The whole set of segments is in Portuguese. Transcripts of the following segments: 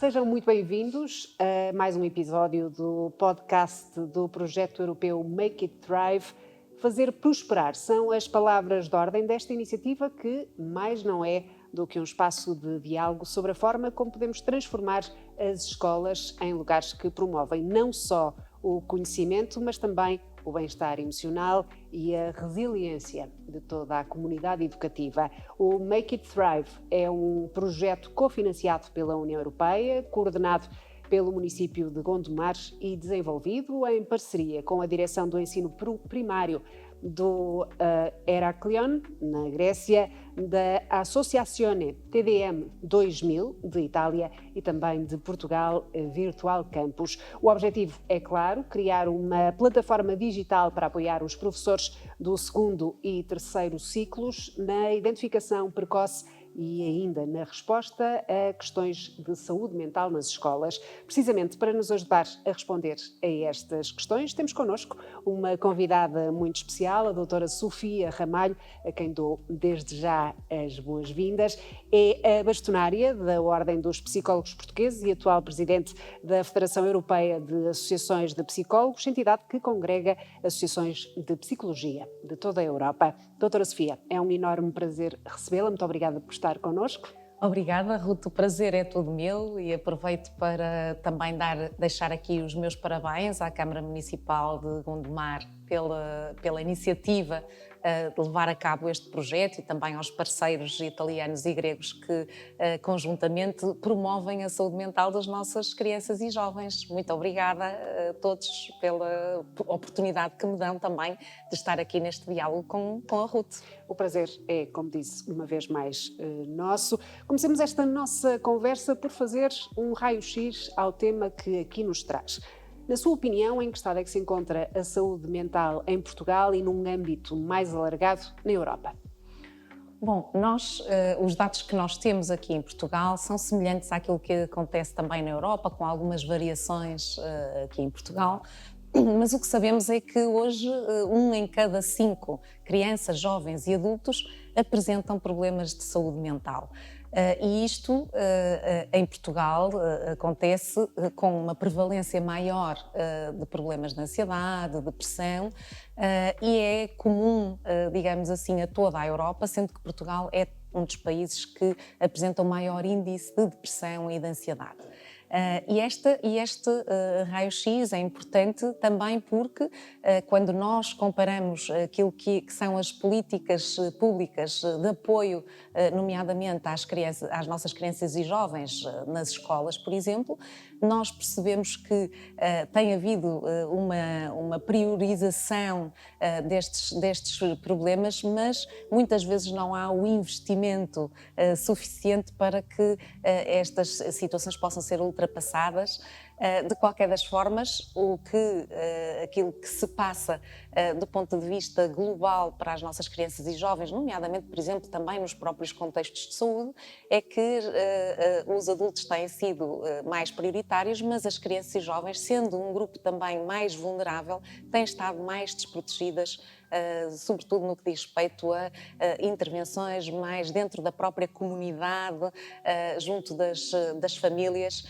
Sejam muito bem-vindos a mais um episódio do podcast do projeto europeu Make It Thrive. Fazer prosperar são as palavras de ordem desta iniciativa que mais não é do que um espaço de diálogo sobre a forma como podemos transformar as escolas em lugares que promovem não só o conhecimento, mas também o bem-estar emocional e a resiliência de toda a comunidade educativa. O Make It Thrive é um projeto cofinanciado pela União Europeia, coordenado pelo município de Gondomar e desenvolvido em parceria com a Direção do Ensino Primário do Heraklion, na Grécia, da Associazione TDM 2000, de Itália, e também de Portugal Virtual Campus. O objetivo é, claro, criar uma plataforma digital para apoiar os professores do segundo e terceiro ciclos na identificação precoce e ainda na resposta a questões de saúde mental nas escolas. Precisamente para nos ajudar a responder a estas questões, temos connosco uma convidada muito especial, a doutora Sofia Ramalho, a quem dou desde já as boas-vindas. É a bastonária da Ordem dos Psicólogos Portugueses e atual presidente da Federação Europeia de Associações de Psicólogos, entidade que congrega associações de psicologia de toda a Europa. Doutora Sofia, é um enorme prazer recebê-la. Muito obrigada por estar connosco. Obrigada, Ruth. O prazer é todo meu e aproveito para também deixar aqui os meus parabéns à Câmara Municipal de Gondomar pela iniciativa de levar a cabo este projeto e também aos parceiros italianos e gregos que conjuntamente promovem a saúde mental das nossas crianças e jovens. Muito obrigada a todos pela oportunidade que me dão também de estar aqui neste diálogo com a Ruth. O prazer é, como disse, uma vez mais nosso. Comecemos esta nossa conversa por fazer um raio-x ao tema que aqui nos traz. Na sua opinião, em que estado é que se encontra a saúde mental em Portugal e num âmbito mais alargado na Europa? Bom, os dados que nós temos aqui em Portugal são semelhantes àquilo que acontece também na Europa, com algumas variações aqui em Portugal. Mas o que sabemos é que hoje 1 em cada 5 crianças, jovens e adultos apresentam problemas de saúde mental. E isto em Portugal acontece com uma prevalência maior de problemas de ansiedade, depressão, e é comum, digamos assim, a toda a Europa, sendo que Portugal é um dos países que apresenta o maior índice de depressão e de ansiedade. E este raio-x é importante também porque quando nós comparamos aquilo que são as políticas públicas de apoio, nomeadamente às nossas crianças e jovens nas escolas, por exemplo, nós percebemos que tem havido uma priorização destes problemas, mas muitas vezes não há o investimento suficiente para que estas situações possam ser ultrapassadas. De qualquer das formas, aquilo que se passa do ponto de vista global para as nossas crianças e jovens, nomeadamente, por exemplo, também nos próprios contextos de saúde, é que os adultos têm sido mais prioritários, mas as crianças e jovens, sendo um grupo também mais vulnerável, têm estado mais desprotegidas, sobretudo no que diz respeito a intervenções mais dentro da própria comunidade, junto das famílias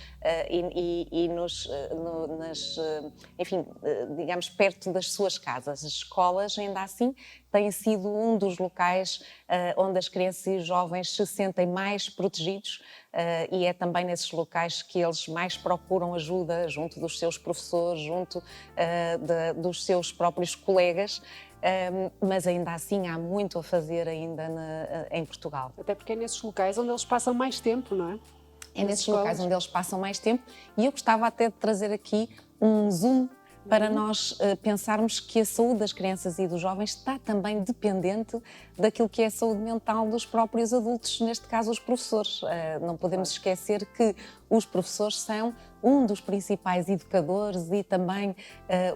enfim, digamos, perto das suas casas. As escolas, ainda assim, têm sido um dos locais onde as crianças e os jovens se sentem mais protegidos e é também nesses locais que eles mais procuram ajuda junto dos seus professores, junto dos seus próprios colegas. Mas ainda assim há muito a fazer ainda em Portugal. Até porque é nesses locais onde eles passam mais tempo, não é? É nesses locais onde eles passam mais tempo e eu gostava até de trazer aqui um zoom para nós pensarmos que a saúde das crianças e dos jovens está também dependente daquilo que é a saúde mental dos próprios adultos, neste caso os professores. Não podemos esquecer que os professores são um dos principais educadores e também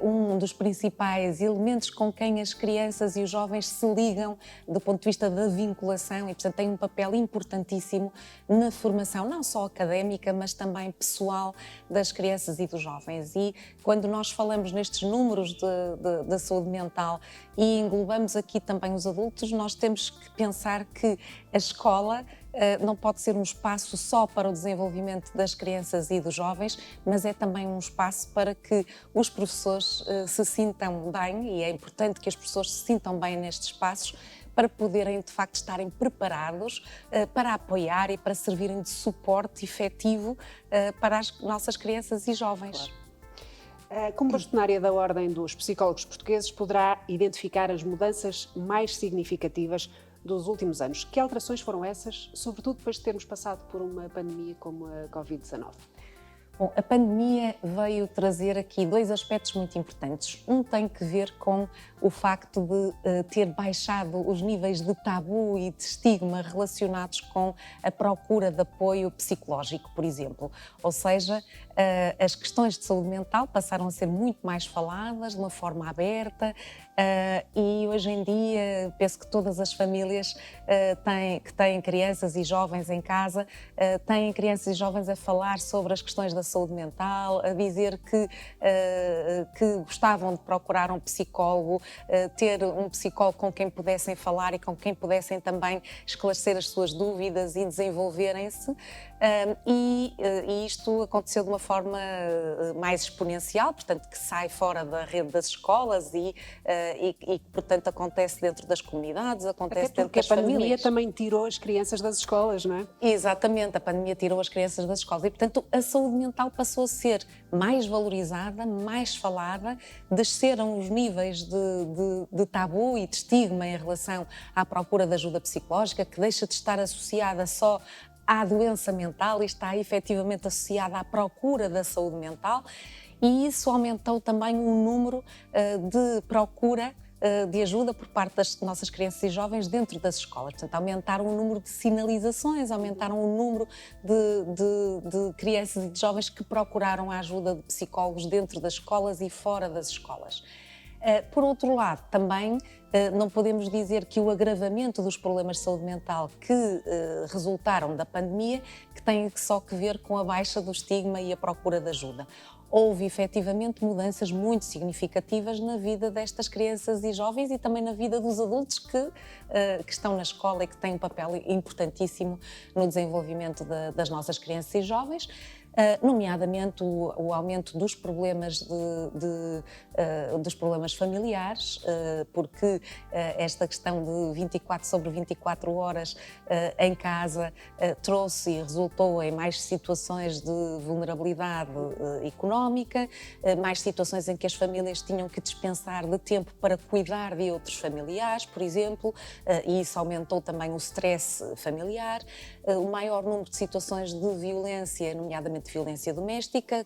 um dos principais elementos com quem as crianças e os jovens se ligam do ponto de vista da vinculação e, portanto, têm um papel importantíssimo na formação, não só académica, mas também pessoal das crianças e dos jovens. E quando nós falamos nestes números da saúde mental e englobamos aqui também os adultos, nós temos que pensar que a escola não pode ser um espaço só para o desenvolvimento das crianças e dos jovens, mas é também um espaço para que os professores se sintam bem, e é importante que as pessoas se sintam bem nestes espaços, para poderem, de facto, estarem preparados para apoiar e para servirem de suporte efetivo para as nossas crianças e jovens. Claro. Como bastonária da Ordem dos Psicólogos Portugueses, poderá identificar as mudanças mais significativas dos últimos anos. Que alterações foram essas, sobretudo depois de termos passado por uma pandemia como a Covid-19? Bom, a pandemia veio trazer aqui dois aspectos muito importantes. Um tem que ver com o facto de ter baixado os níveis de tabu e de estigma relacionados com a procura de apoio psicológico, por exemplo. Ou seja, as questões de saúde mental passaram a ser muito mais faladas de uma forma aberta, e hoje em dia penso que todas as famílias que têm crianças e jovens em casa têm crianças e jovens a falar sobre as questões da saúde mental, a dizer que gostavam de procurar um psicólogo, ter um psicólogo com quem pudessem falar e com quem pudessem também esclarecer as suas dúvidas e desenvolverem-se. E isto aconteceu de uma forma mais exponencial, portanto que sai fora da rede das escolas e portanto acontece dentro das comunidades, acontece dentro das famílias. Até porque a pandemia também tirou as crianças das escolas, não é? Exatamente, a pandemia tirou as crianças das escolas e portanto a saúde mental passou a ser mais valorizada, mais falada, desceram os níveis de tabu e de estigma em relação à procura de ajuda psicológica, que deixa de estar associada só à doença mental e está efetivamente associada à procura da saúde mental, e isso aumentou também o número de procura de ajuda por parte das nossas crianças e jovens dentro das escolas. Portanto, aumentaram o número de sinalizações, aumentaram o número de crianças e de jovens que procuraram a ajuda de psicólogos dentro das escolas e fora das escolas. Por outro lado, também não podemos dizer que o agravamento dos problemas de saúde mental que resultaram da pandemia que tem só que ver com a baixa do estigma e a procura de ajuda. Houve efetivamente mudanças muito significativas na vida destas crianças e jovens e também na vida dos adultos que estão na escola e que têm um papel importantíssimo no desenvolvimento das nossas crianças e jovens. Nomeadamente o aumento dos problemas, dos problemas familiares, porque esta questão de 24 sobre 24 horas em casa trouxe e resultou em mais situações de vulnerabilidade económica, mais situações em que as famílias tinham que dispensar de tempo para cuidar de outros familiares, por exemplo, e isso aumentou também o stress familiar, o maior número de situações de violência, nomeadamente violência doméstica,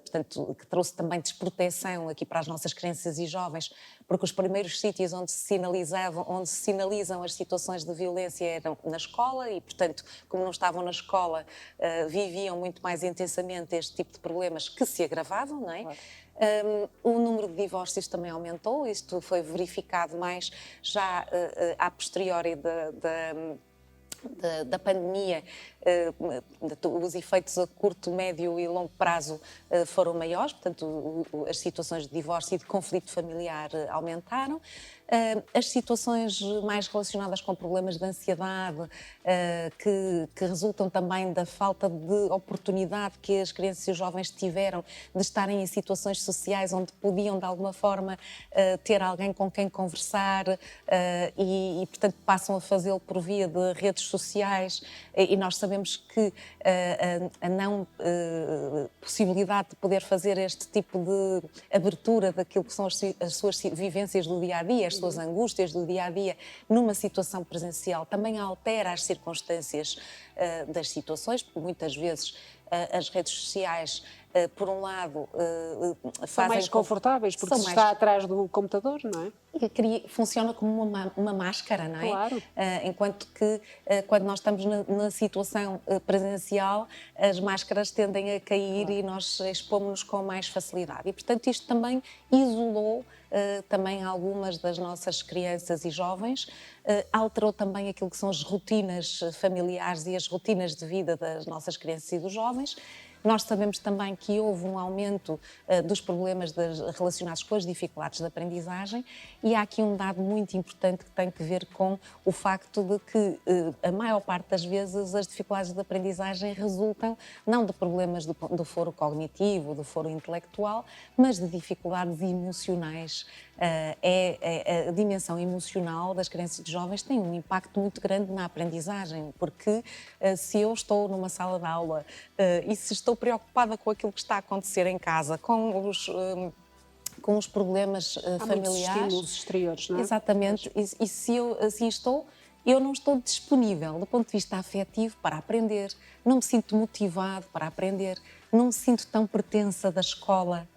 portanto, que trouxe também desproteção aqui para as nossas crianças e jovens, porque os primeiros sítios onde se sinalizam as situações de violência eram na escola e, portanto, como não estavam na escola, viviam muito mais intensamente este tipo de problemas que se agravavam, não é? Claro. O número de divórcios também aumentou, isto foi verificado mais já a posteriori da pandemia. Os efeitos a curto, médio e longo prazo foram maiores, portanto as situações de divórcio e de conflito familiar aumentaram. As situações mais relacionadas com problemas de ansiedade, que resultam também da falta de oportunidade que as crianças e os jovens tiveram de estarem em situações sociais onde podiam de alguma forma ter alguém com quem conversar, e portanto passam a fazê-lo por via de redes sociais, e nós sabemos que a não possibilidade de poder fazer este tipo de abertura daquilo que são as suas vivências do dia-a-dia, as suas angústias do dia-a-dia numa situação presencial, também altera as circunstâncias das situações, porque muitas vezes as redes sociais, por um lado, são mais confortáveis, porque se está atrás do computador, não é? Funciona como uma máscara, não é? Claro. Enquanto que quando nós estamos na situação presencial, as máscaras tendem a cair, claro, e nós expomos-nos com mais facilidade. E, portanto, isto também isolou também algumas das nossas crianças e jovens, alterou também aquilo que são as rotinas familiares e as rotinas de vida das nossas crianças e dos jovens. Nós sabemos também que houve um aumento dos problemas relacionados com as dificuldades de aprendizagem, e há aqui um dado muito importante que tem que ver com o facto de que a maior parte das vezes as dificuldades de aprendizagem resultam não de problemas do foro cognitivo, do foro intelectual, mas de dificuldades emocionais. A dimensão emocional das crianças e dos jovens tem um impacto muito grande na aprendizagem, porque se eu estou numa sala de aula e se estou preocupada com aquilo que está a acontecer em casa, com os problemas Há familiares. muitos estímulos exteriores, não é? Exatamente, e se eu assim estou, eu não estou disponível do ponto de vista afetivo para aprender, não me sinto motivado para aprender, não me sinto tão pertença da escola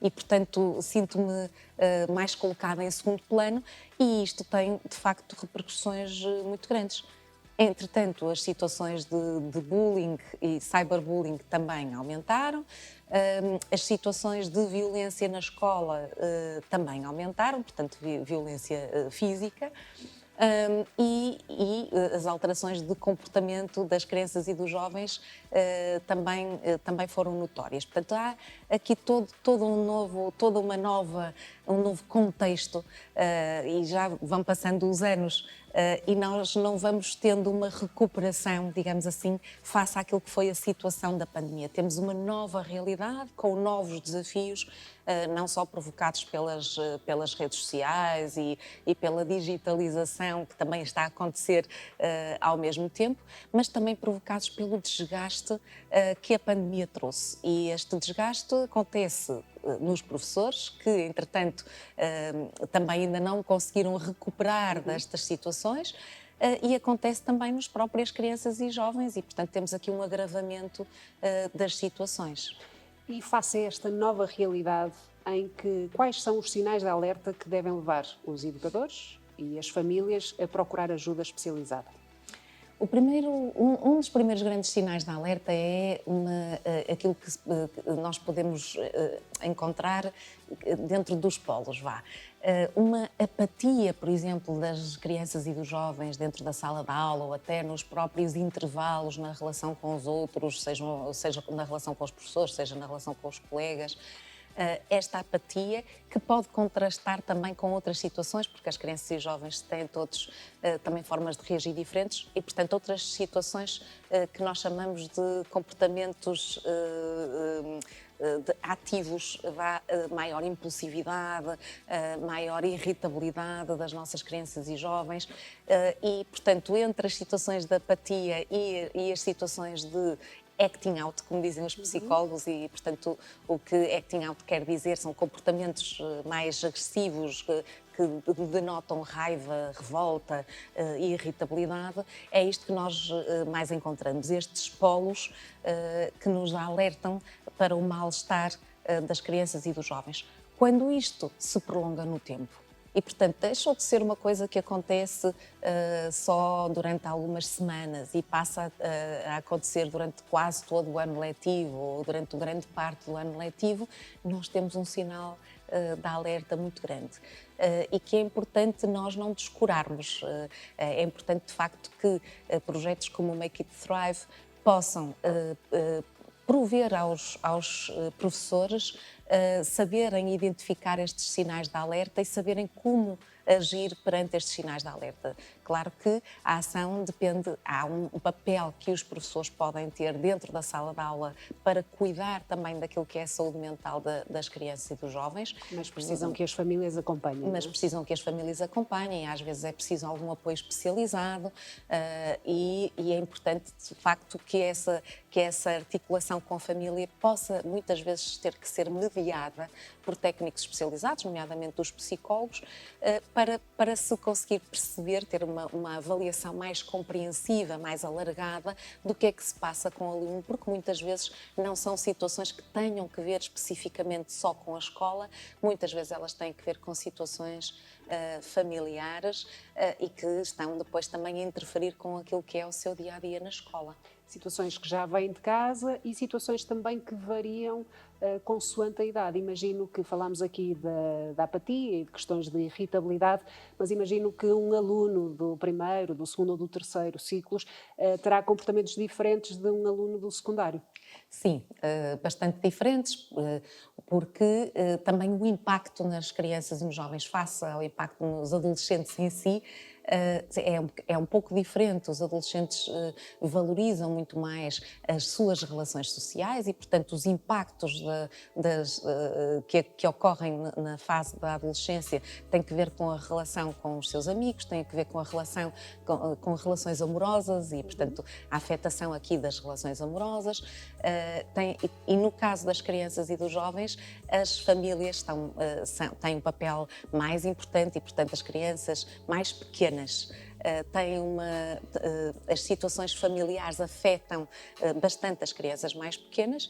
e, portanto, sinto-me mais colocada em segundo plano, e isto tem, de facto, repercussões muito grandes. Entretanto, as situações de bullying e cyberbullying também aumentaram, as situações de violência na escola também aumentaram, portanto, violência física. E as alterações de comportamento das crianças e dos jovens também foram notórias. Portanto, há aqui um novo contexto, e já vão passando os anos e nós não vamos tendo uma recuperação, digamos assim, face àquilo que foi a situação da pandemia. Temos uma nova realidade com novos desafios, não só provocados pelas redes sociais e pela digitalização que também está a acontecer ao mesmo tempo, mas também provocados pelo desgaste que a pandemia trouxe. E este desgaste acontece nos professores, que entretanto também ainda não conseguiram recuperar destas situações, e acontece também nas próprias crianças e jovens, e portanto temos aqui um agravamento das situações. E face a esta nova realidade, quais são os sinais de alerta que devem levar os educadores e as famílias a procurar ajuda especializada? Um dos primeiros grandes sinais de alerta é aquilo que nós podemos encontrar dentro dos polos, uma apatia, por exemplo, das crianças e dos jovens dentro da sala de aula, ou até nos próprios intervalos na relação com os outros, seja na relação com os professores, seja na relação com os colegas. Esta apatia, que pode contrastar também com outras situações, porque as crianças e jovens têm todos também formas de reagir diferentes, e portanto outras situações que nós chamamos de comportamentos ativos, maior impulsividade, maior irritabilidade das nossas crianças e jovens, e portanto entre as situações de apatia e as situações de acting out, como dizem os psicólogos, e portanto o que acting out quer dizer são comportamentos mais agressivos que denotam raiva, revolta e irritabilidade. É isto que nós mais encontramos, estes polos que nos alertam para o mal-estar das crianças e dos jovens. Quando isto se prolonga no tempo, e, portanto, deixou de ser uma coisa que acontece só durante algumas semanas e passa a acontecer durante quase todo o ano letivo ou durante grande parte do ano letivo, nós temos um sinal de alerta muito grande. E que é importante nós não descurarmos. É importante, de facto, que projetos como o Make It Thrive possam prover aos professores saberem identificar estes sinais de alerta e saberem como agir perante estes sinais de alerta. Claro que a ação há um papel que os professores podem ter dentro da sala de aula para cuidar também daquilo que é a saúde mental das crianças e dos jovens. Mas precisam que as famílias acompanhem. Mas precisam que as famílias acompanhem, às vezes é preciso algum apoio especializado e é importante, de facto, que essa articulação com a família possa muitas vezes ter que ser mediada por técnicos especializados, nomeadamente os psicólogos, para se conseguir perceber, ter uma avaliação mais compreensiva, mais alargada do que é que se passa com o aluno, porque muitas vezes não são situações que tenham que ver especificamente só com a escola, muitas vezes elas têm que ver com situações familiares e que estão depois também a interferir com aquilo que é o seu dia-a-dia na escola. Situações que já vêm de casa e situações também que variam consoante a idade. Imagino que falámos aqui da apatia e de questões de irritabilidade, mas imagino que um aluno do primeiro, do segundo ou do terceiro ciclos terá comportamentos diferentes de um aluno do secundário. Sim, bastante diferentes, porque também o impacto nas crianças e nos jovens face ao impacto nos adolescentes em si é um pouco diferente. Os adolescentes valorizam muito mais as suas relações sociais e, portanto, os impactos que ocorrem na fase da adolescência têm que ver com a relação com os seus amigos, têm que ver com a relação com relações amorosas e, portanto, a afetação aqui das relações amorosas. E no caso das crianças e dos jovens, as famílias têm um papel mais importante e, portanto, as crianças mais pequenas as situações familiares afetam bastante as crianças mais pequenas,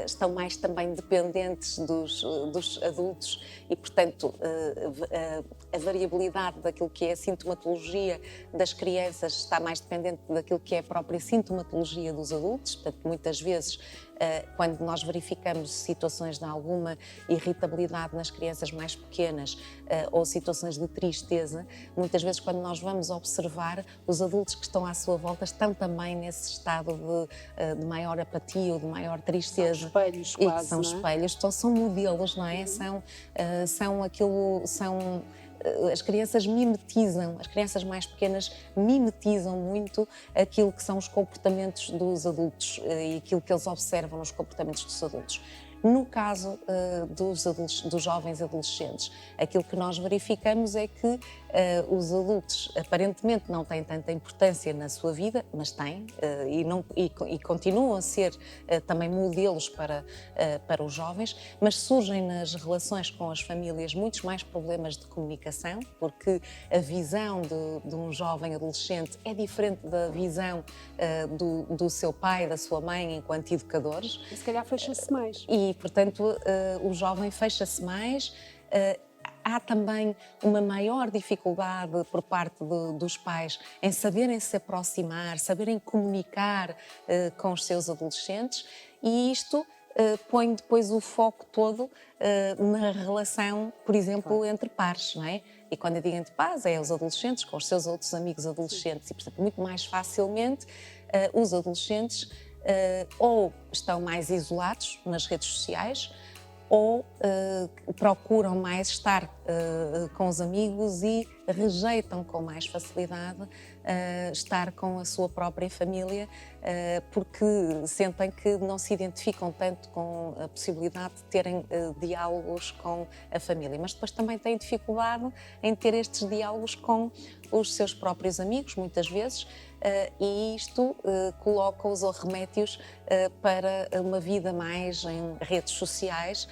estão mais também dependentes dos adultos e, portanto, a variabilidade daquilo que é a sintomatologia das crianças está mais dependente daquilo que é a própria sintomatologia dos adultos. Portanto, muitas vezes, quando nós verificamos situações de alguma irritabilidade nas crianças mais pequenas ou situações de tristeza, muitas vezes quando nós vamos observar, os adultos que estão à sua volta estão também nesse estado de maior apatia ou de maior tristeza. São espelhos quase, são espelhos, então são modelos, não é? As crianças mimetizam, as crianças mais pequenas mimetizam muito aquilo que são os comportamentos dos adultos e aquilo que eles observam nos comportamentos dos adultos. No caso dos jovens adolescentes, aquilo que nós verificamos é que os adultos aparentemente não têm tanta importância na sua vida, mas têm e continuam a ser também modelos para os jovens, mas surgem nas relações com as famílias muitos mais problemas de comunicação, porque a visão de um jovem adolescente é diferente da visão do seu pai, da sua mãe enquanto educadores. E se calhar fecha-se mais. E, portanto, o jovem fecha-se mais. Há também uma maior dificuldade por parte dos pais em saberem se aproximar, saberem comunicar com os seus adolescentes, e isto põe depois o foco todo na relação, por exemplo, entre pares, não é? E quando eu digo entre pares, é os adolescentes com os seus outros amigos adolescentes. E, portanto, muito mais facilmente os adolescentes ou estão mais isolados nas redes sociais ou procuram mais estar com os amigos e rejeitam com mais facilidade estar com a sua própria família porque sentem que não se identificam tanto com a possibilidade de terem diálogos com a família, mas depois também têm dificuldade em ter estes diálogos com os seus próprios amigos, muitas vezes, e isto coloca-os ou remete-os para uma vida mais em redes sociais,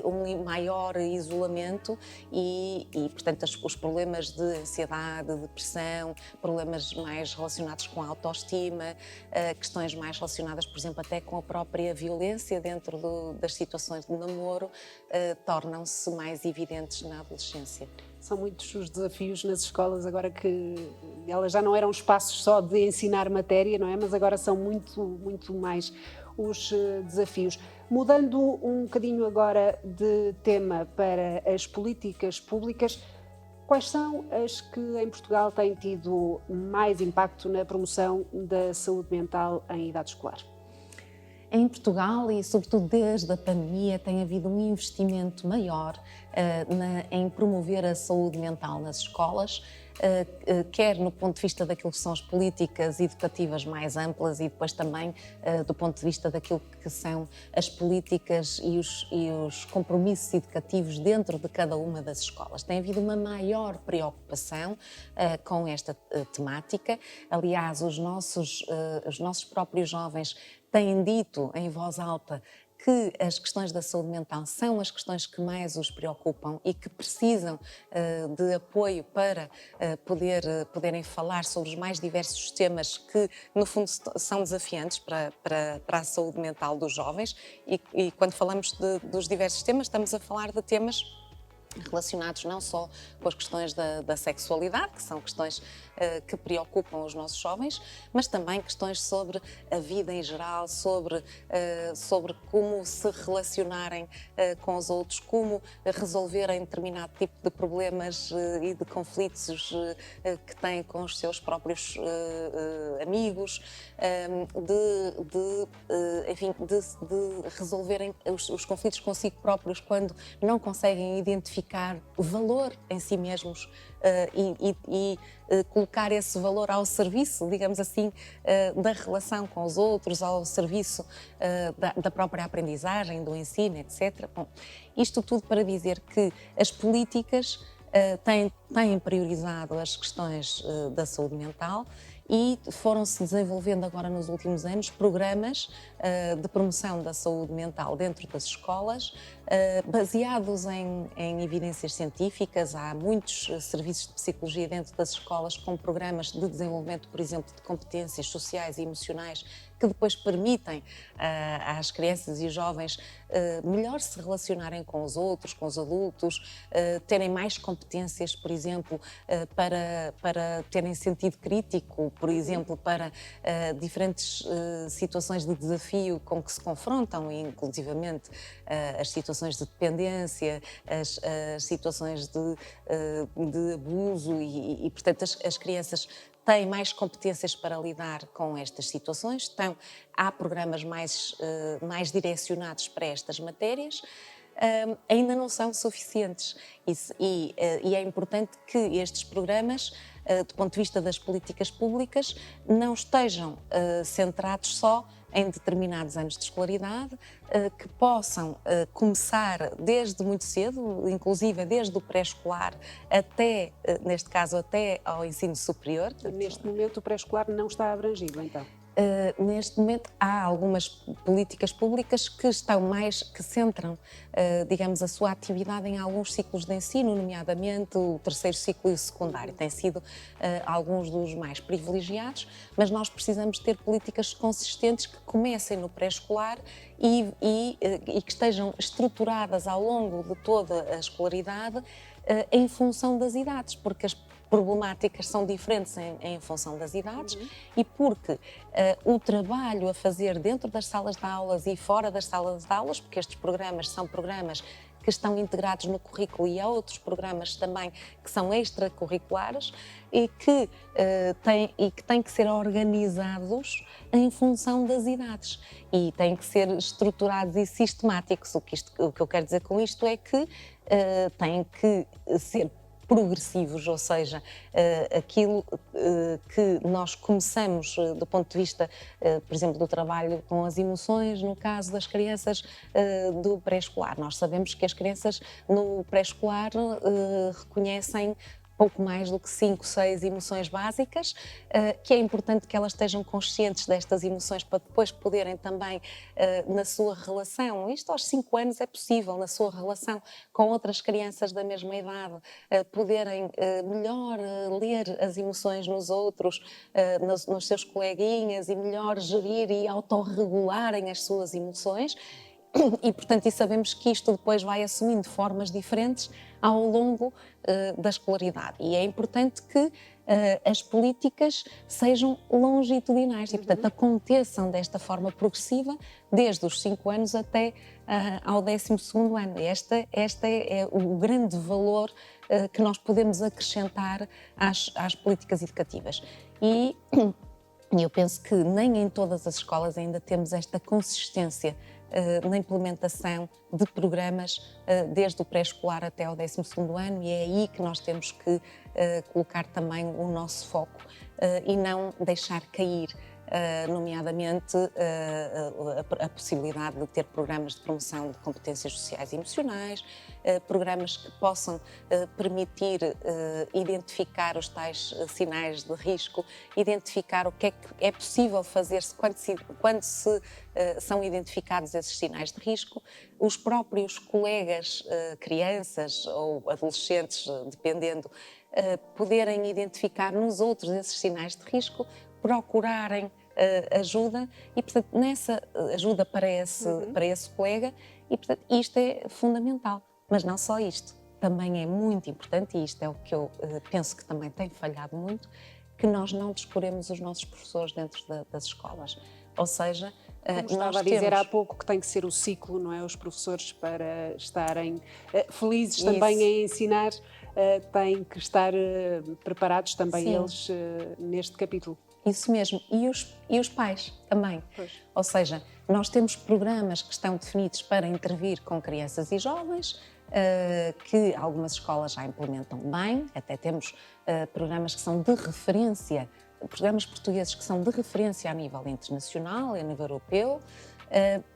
um maior isolamento e portanto, os problemas de ansiedade, depressão, problemas mais relacionados com a autoestima, questões mais relacionadas, por exemplo, até com a própria violência dentro das situações de namoro, tornam-se mais evidentes na adolescência. São muitos os desafios nas escolas, agora que elas já não eram espaços só de ensinar matéria, não é? Mas agora são muito mais os desafios. Mudando um bocadinho agora de tema para as políticas públicas, quais são as que em Portugal têm tido mais impacto na promoção da saúde mental em idade escolar? Em Portugal e sobretudo desde a pandemia tem havido um investimento maior em promover a saúde mental nas escolas, quer no ponto de vista daquilo que são as políticas educativas mais amplas e depois também do ponto de vista daquilo que são as políticas e os compromissos educativos dentro de cada uma das escolas. Tem havido uma maior preocupação com esta temática. Aliás, os nossos próprios jovens têm dito em voz alta que as questões da saúde mental são as questões que mais os preocupam e que precisam de apoio para poderem falar sobre os mais diversos temas que, no fundo, são desafiantes para a saúde mental dos jovens. E quando falamos dos diversos temas, estamos a falar de temas relacionados não só com as questões da sexualidade, que são questões que preocupam os nossos jovens, mas também questões sobre a vida em geral, sobre como se relacionarem com os outros, como resolverem determinado tipo de problemas e de conflitos que têm com os seus próprios amigos, enfim, de resolverem os conflitos consigo próprios quando não conseguem identificar o valor em si mesmos e colocar esse valor ao serviço, digamos assim, da relação com os outros, ao serviço da própria aprendizagem, do ensino, etc. Bom, isto tudo para dizer que as políticas têm priorizado as questões da saúde mental e foram-se desenvolvendo agora nos últimos anos programas de promoção da saúde mental dentro das escolas, baseados em evidências científicas. Há muitos serviços de psicologia dentro das escolas com programas de desenvolvimento, por exemplo, de competências sociais e emocionais que depois permitem às crianças e jovens melhor se relacionarem com os outros, com os adultos, terem mais competências, por exemplo, para terem sentido crítico, por exemplo, para diferentes situações de desafio com que se confrontam, inclusivamente as situações de dependência, as situações de abuso e portanto, as crianças têm mais competências para lidar com estas situações. Então, há programas mais direcionados para estas matérias. Ainda não são suficientes e é importante que estes programas, do ponto de vista das políticas públicas, não estejam centrados só em determinados anos de escolaridade, que possam começar desde muito cedo, inclusive desde o pré-escolar até, neste caso, até ao ensino superior. Neste momento o pré-escolar não está abrangido, então? Neste momento há algumas políticas públicas que centram, digamos, a sua atividade em alguns ciclos de ensino, nomeadamente o terceiro ciclo e o secundário. Têm sido alguns dos mais privilegiados, mas nós precisamos ter políticas consistentes que comecem no pré-escolar e que estejam estruturadas ao longo de toda a escolaridade em função das idades, porque as problemáticas são diferentes em função das idades e porque o trabalho a fazer dentro das salas de aulas e fora das salas de aulas, porque estes programas são programas que estão integrados no currículo e há outros programas também que são extracurriculares e que têm que ser organizados em função das idades e têm que ser estruturados e sistemáticos. O que eu quero dizer com isto é que têm que ser progressivos, ou seja, aquilo que nós começamos do ponto de vista, por exemplo, do trabalho com as emoções, no caso das crianças do pré-escolar. Nós sabemos que as crianças no pré-escolar reconhecem pouco mais do que 5, 6 emoções básicas, que é importante que elas estejam conscientes destas emoções para depois poderem também, na sua relação, isto aos 5 anos é possível, na sua relação com outras crianças da mesma idade, poderem melhor ler as emoções nos outros, nos seus coleguinhas e melhor gerir e autorregularem as suas emoções. E, portanto, e sabemos que isto depois vai assumindo formas diferentes ao longo da escolaridade. E é importante que as políticas sejam longitudinais e, portanto, aconteçam desta forma progressiva desde os 5 anos até ao 12º ano. Este é o grande valor que nós podemos acrescentar às políticas educativas. E eu penso que nem em todas as escolas ainda temos esta consistência na implementação de programas desde o pré-escolar até ao 12º ano e é aí que nós temos que colocar também o nosso foco e não deixar cair, nomeadamente a possibilidade de ter programas de promoção de competências sociais e emocionais, programas que possam permitir identificar os tais sinais de risco, identificar o que é possível fazer-se quando são identificados esses sinais de risco, os próprios colegas, crianças ou adolescentes, dependendo, poderem identificar nos outros esses sinais de risco, procurarem ajuda e, portanto, nessa ajuda para esse colega e, portanto, isto é fundamental, mas não só isto. também é muito importante, e isto é o que eu penso que também tem falhado muito, que nós não descuremos os nossos professores dentro das escolas. Ou seja, como estava a dizer há pouco, que tem que ser o ciclo, não é? Os professores, para estarem felizes também em ensinar, têm que estar preparados também. Sim. Eles neste capítulo. Isso mesmo, e os pais também. Pois. Ou seja, nós temos programas que estão definidos para intervir com crianças e jovens, que algumas escolas já implementam bem, até temos programas que são de referência, programas portugueses que são de referência a nível internacional e a nível europeu,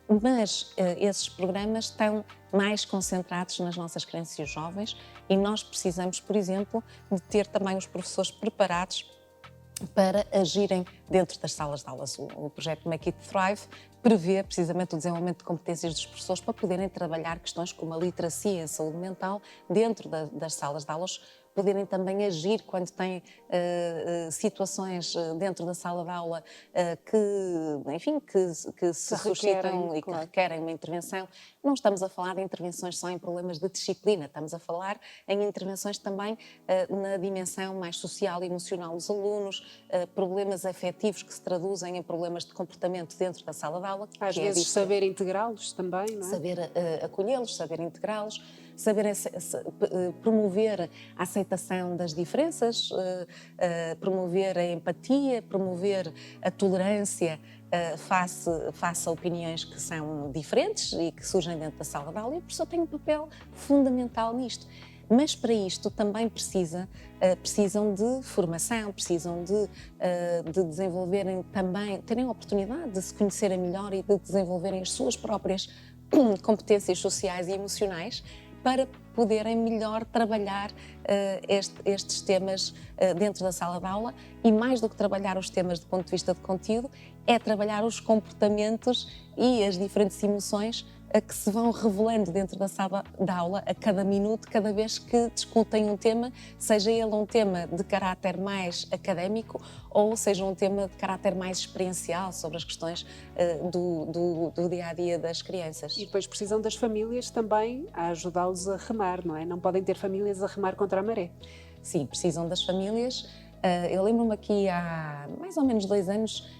mas esses programas estão mais concentrados nas nossas crianças e jovens, e nós precisamos, por exemplo, de ter também os professores preparados para agirem dentro das salas de aulas. O projeto Make It Thrive prevê precisamente o desenvolvimento de competências dos professores para poderem trabalhar questões como a literacia e a saúde mental dentro das salas de aulas, poderem também agir quando têm situações dentro da sala de aula que se suscitam e que requerem uma intervenção. Não estamos a falar de intervenções só em problemas de disciplina, estamos a falar em intervenções também na dimensão mais social e emocional dos alunos, problemas afetivos que se traduzem em problemas de comportamento dentro da sala de aula. Às vezes saber integrá-los também, não é? Saber acolhê-los, saber integrá-los, saber promover a aceitação das diferenças, promover a empatia, promover a tolerância face a opiniões que são diferentes e que surgem dentro da sala de aula, e o professor tem um papel fundamental nisto. Mas para isto também precisam de formação, precisam de desenvolverem também, terem a oportunidade de se conhecerem melhor e de desenvolverem as suas próprias competências sociais e emocionais, para poderem melhor trabalhar estes temas dentro da sala de aula, e mais do que trabalhar os temas do ponto de vista de conteúdo, é trabalhar os comportamentos e as diferentes emoções que se vão revelando dentro da sala de aula a cada minuto, cada vez que discutem um tema, seja ele um tema de caráter mais académico ou seja um tema de caráter mais experiencial sobre as questões do dia-a-dia das crianças. E depois precisam das famílias também a ajudá-los a remar, não é? Não podem ter famílias a remar contra a maré. Sim, precisam das famílias. Eu lembro-me aqui há mais ou menos 2 anos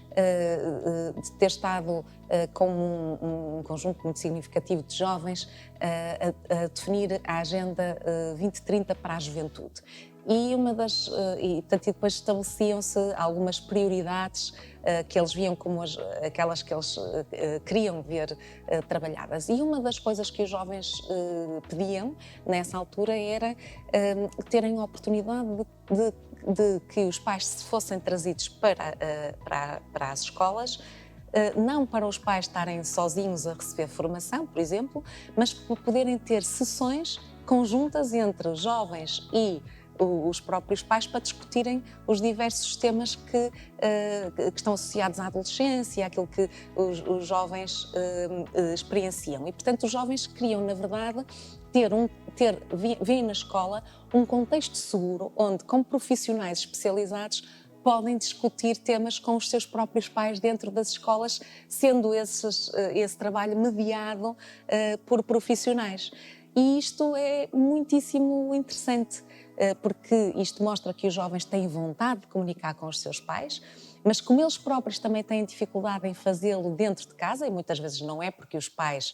de ter estado com um conjunto muito significativo de jovens a definir a Agenda 2030 para a juventude. E depois estabeleciam-se algumas prioridades que eles viam como aquelas que eles queriam ver trabalhadas. E uma das coisas que os jovens pediam nessa altura era terem a oportunidade de que os pais se fossem trazidos para as escolas, não para os pais estarem sozinhos a receber formação, por exemplo, mas para poderem ter sessões conjuntas entre jovens e os próprios pais para discutirem os diversos temas que estão associados à adolescência, àquilo que os jovens experienciam. E, portanto, os jovens queriam, na verdade, ver na escola um contexto seguro onde, como profissionais especializados, podem discutir temas com os seus próprios pais dentro das escolas, sendo esse trabalho mediado por profissionais. E isto é muitíssimo interessante, porque isto mostra que os jovens têm vontade de comunicar com os seus pais, mas como eles próprios também têm dificuldade em fazê-lo dentro de casa, e muitas vezes não é porque os pais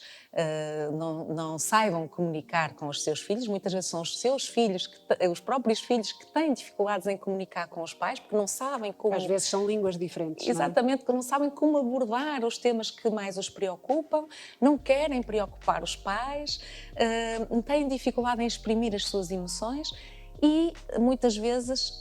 não saibam comunicar com os seus filhos, muitas vezes são os seus filhos, os próprios filhos, que têm dificuldades em comunicar com os pais, porque não sabem como... Às vezes são línguas diferentes. Exatamente, não é? porque não sabem como abordar os temas que mais os preocupam, não querem preocupar os pais, têm dificuldade em exprimir as suas emoções, e muitas vezes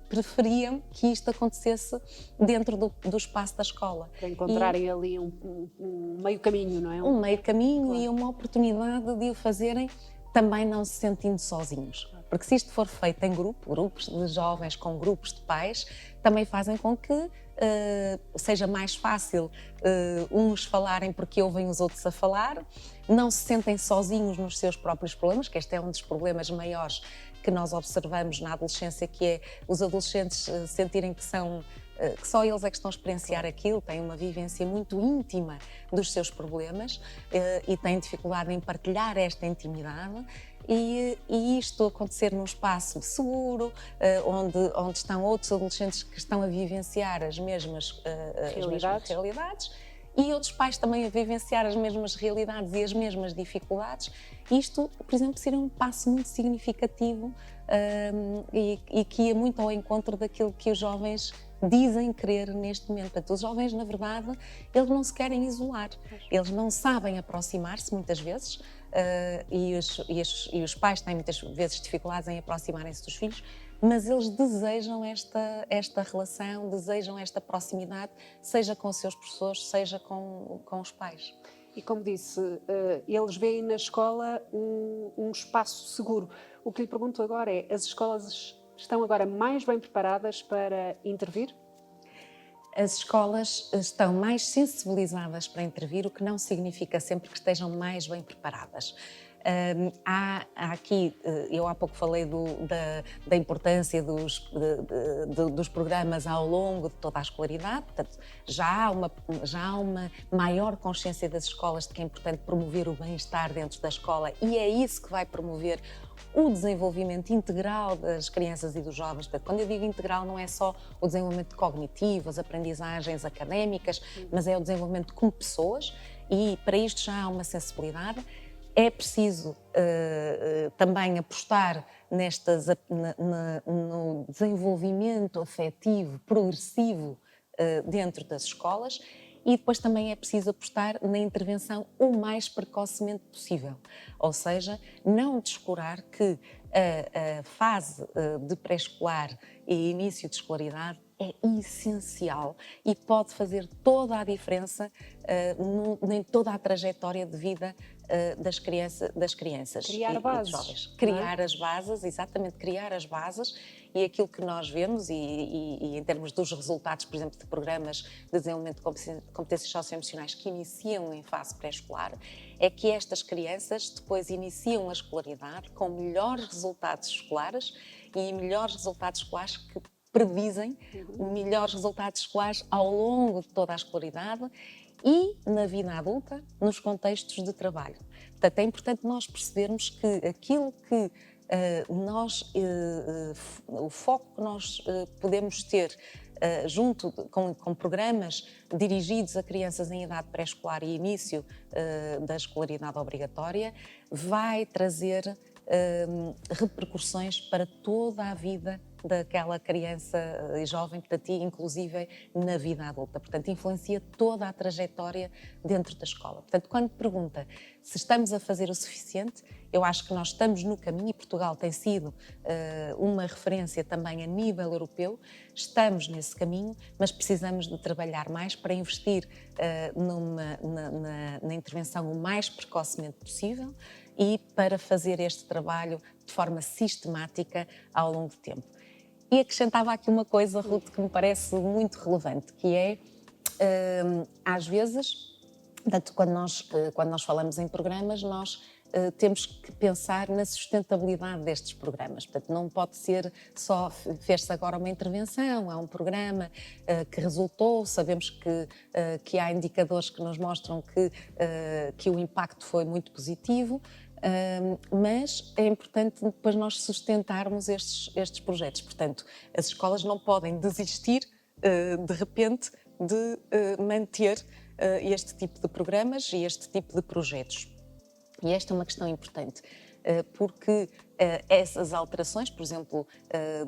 preferiam que isto acontecesse dentro do espaço da escola. Para encontrarem ali um meio caminho, não é? Um meio caminho, claro. E uma oportunidade de o fazerem também não se sentindo sozinhos. Porque se isto for feito em grupos de jovens com grupos de pais, também fazem com que seja mais fácil uns falarem porque ouvem os outros a falar, não se sentem sozinhos nos seus próprios problemas, que este é um dos problemas maiores que nós observamos na adolescência, que é os adolescentes sentirem que são que só eles é que estão a experienciar aquilo, têm uma vivência muito íntima dos seus problemas e têm dificuldade em partilhar esta intimidade. E isto acontecer num espaço seguro, onde estão outros adolescentes que estão a vivenciar as mesmas realidades e outros pais também a vivenciar as mesmas realidades e as mesmas dificuldades. Isto, por exemplo, seria um passo muito significativo e que ia muito ao encontro daquilo que os jovens dizem querer neste momento. Portanto, os jovens, na verdade, eles não se querem isolar, eles não sabem aproximar-se muitas vezes e os pais têm muitas vezes dificuldades em aproximarem-se dos filhos, mas eles desejam esta relação, desejam esta proximidade, seja com os seus professores, seja com os pais. E como disse, eles veem na escola um espaço seguro. O que lhe pergunto agora é, as escolas estão agora mais bem preparadas para intervir? As escolas estão mais sensibilizadas para intervir, o que não significa sempre que estejam mais bem preparadas. Há aqui, eu há pouco falei da importância dos programas ao longo de toda a escolaridade, portanto, já há uma maior consciência das escolas de que é importante promover o bem-estar dentro da escola e é isso que vai promover o desenvolvimento integral das crianças e dos jovens. Portanto, quando eu digo integral, não é só o desenvolvimento cognitivo, as aprendizagens académicas, mas é o desenvolvimento como pessoas e para isto já há uma sensibilidade. É preciso também apostar no desenvolvimento afetivo progressivo dentro das escolas e depois também é preciso apostar na intervenção o mais precocemente possível. Ou seja, não descurar que a fase de pré-escolar e início de escolaridade é essencial e pode fazer toda a diferença em toda a trajetória de vida das crianças Criar bases, dos jovens. não é? Criar as bases, exatamente, criar as bases e aquilo que nós vemos e em termos dos resultados, por exemplo, de programas de desenvolvimento de competências socioemocionais que iniciam em fase pré-escolar, é que estas crianças depois iniciam a escolaridade com melhores resultados escolares e melhores resultados escolares que predizem melhores resultados escolares ao longo de toda a escolaridade e na vida adulta, nos contextos de trabalho. Portanto, é importante nós percebermos que aquilo que o foco que nós podemos ter junto com programas dirigidos a crianças em idade pré-escolar e início da escolaridade obrigatória, vai trazer repercussões para toda a vida daquela criança e jovem, portanto, inclusive na vida adulta. Portanto, influencia toda a trajetória dentro da escola. Portanto, quando pergunta se estamos a fazer o suficiente, eu acho que nós estamos no caminho e Portugal tem sido uma referência também a nível europeu. Estamos nesse caminho, mas precisamos de trabalhar mais para investir na intervenção o mais precocemente possível e para fazer este trabalho de forma sistemática ao longo do tempo. E acrescentava aqui uma coisa, Ruth, que me parece muito relevante, que é, às vezes, portanto, quando nós falamos em programas, nós temos que pensar na sustentabilidade destes programas. Portanto, não pode ser só, fez-se agora uma intervenção, há um programa que resultou, sabemos que há indicadores que nos mostram que o impacto foi muito positivo, mas é importante depois nós sustentarmos estes projetos. Portanto, as escolas não podem desistir de repente de manter este tipo de programas e este tipo de projetos. E esta é uma questão importante, porque essas alterações, por exemplo,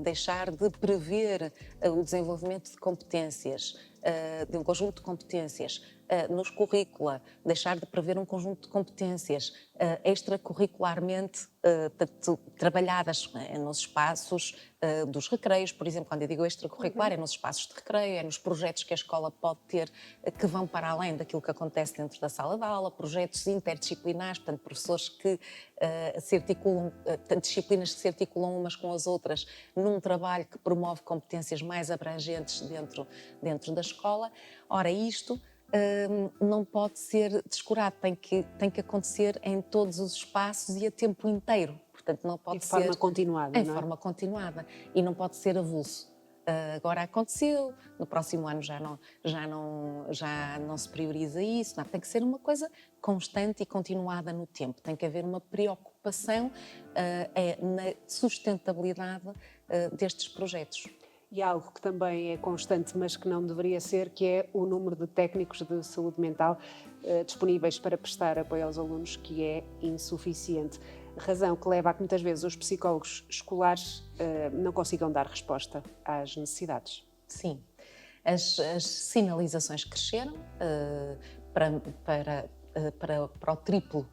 deixar de prever o desenvolvimento de competências, de um conjunto de competências nos currícula, deixar de prever um conjunto de competências extracurricularmente trabalhadas nos espaços dos recreios, por exemplo, quando eu digo extracurricular, é nos espaços de recreio, é nos projetos que a escola pode ter que vão para além daquilo que acontece dentro da sala de aula, projetos interdisciplinares, portanto, professores que se articulam, disciplinas que se articulam umas com as outras num trabalho que promove competências mais abrangentes dentro da escola. Ora, isto não pode ser descurado, tem que acontecer em todos os espaços e a tempo inteiro. Portanto, não pode ser forma continuada, em não é? forma continuada e não pode ser avulso. agora aconteceu, no próximo ano já não se prioriza isso. Não, tem que ser uma coisa constante e continuada no tempo. Tem que haver uma preocupação na sustentabilidade destes projetos. E algo que também é constante, mas que não deveria ser, que é o número de técnicos de saúde mental disponíveis para prestar apoio aos alunos, que é insuficiente. Razão que leva a que muitas vezes os psicólogos escolares não consigam dar resposta às necessidades. Sim, as sinalizações cresceram para o triplo,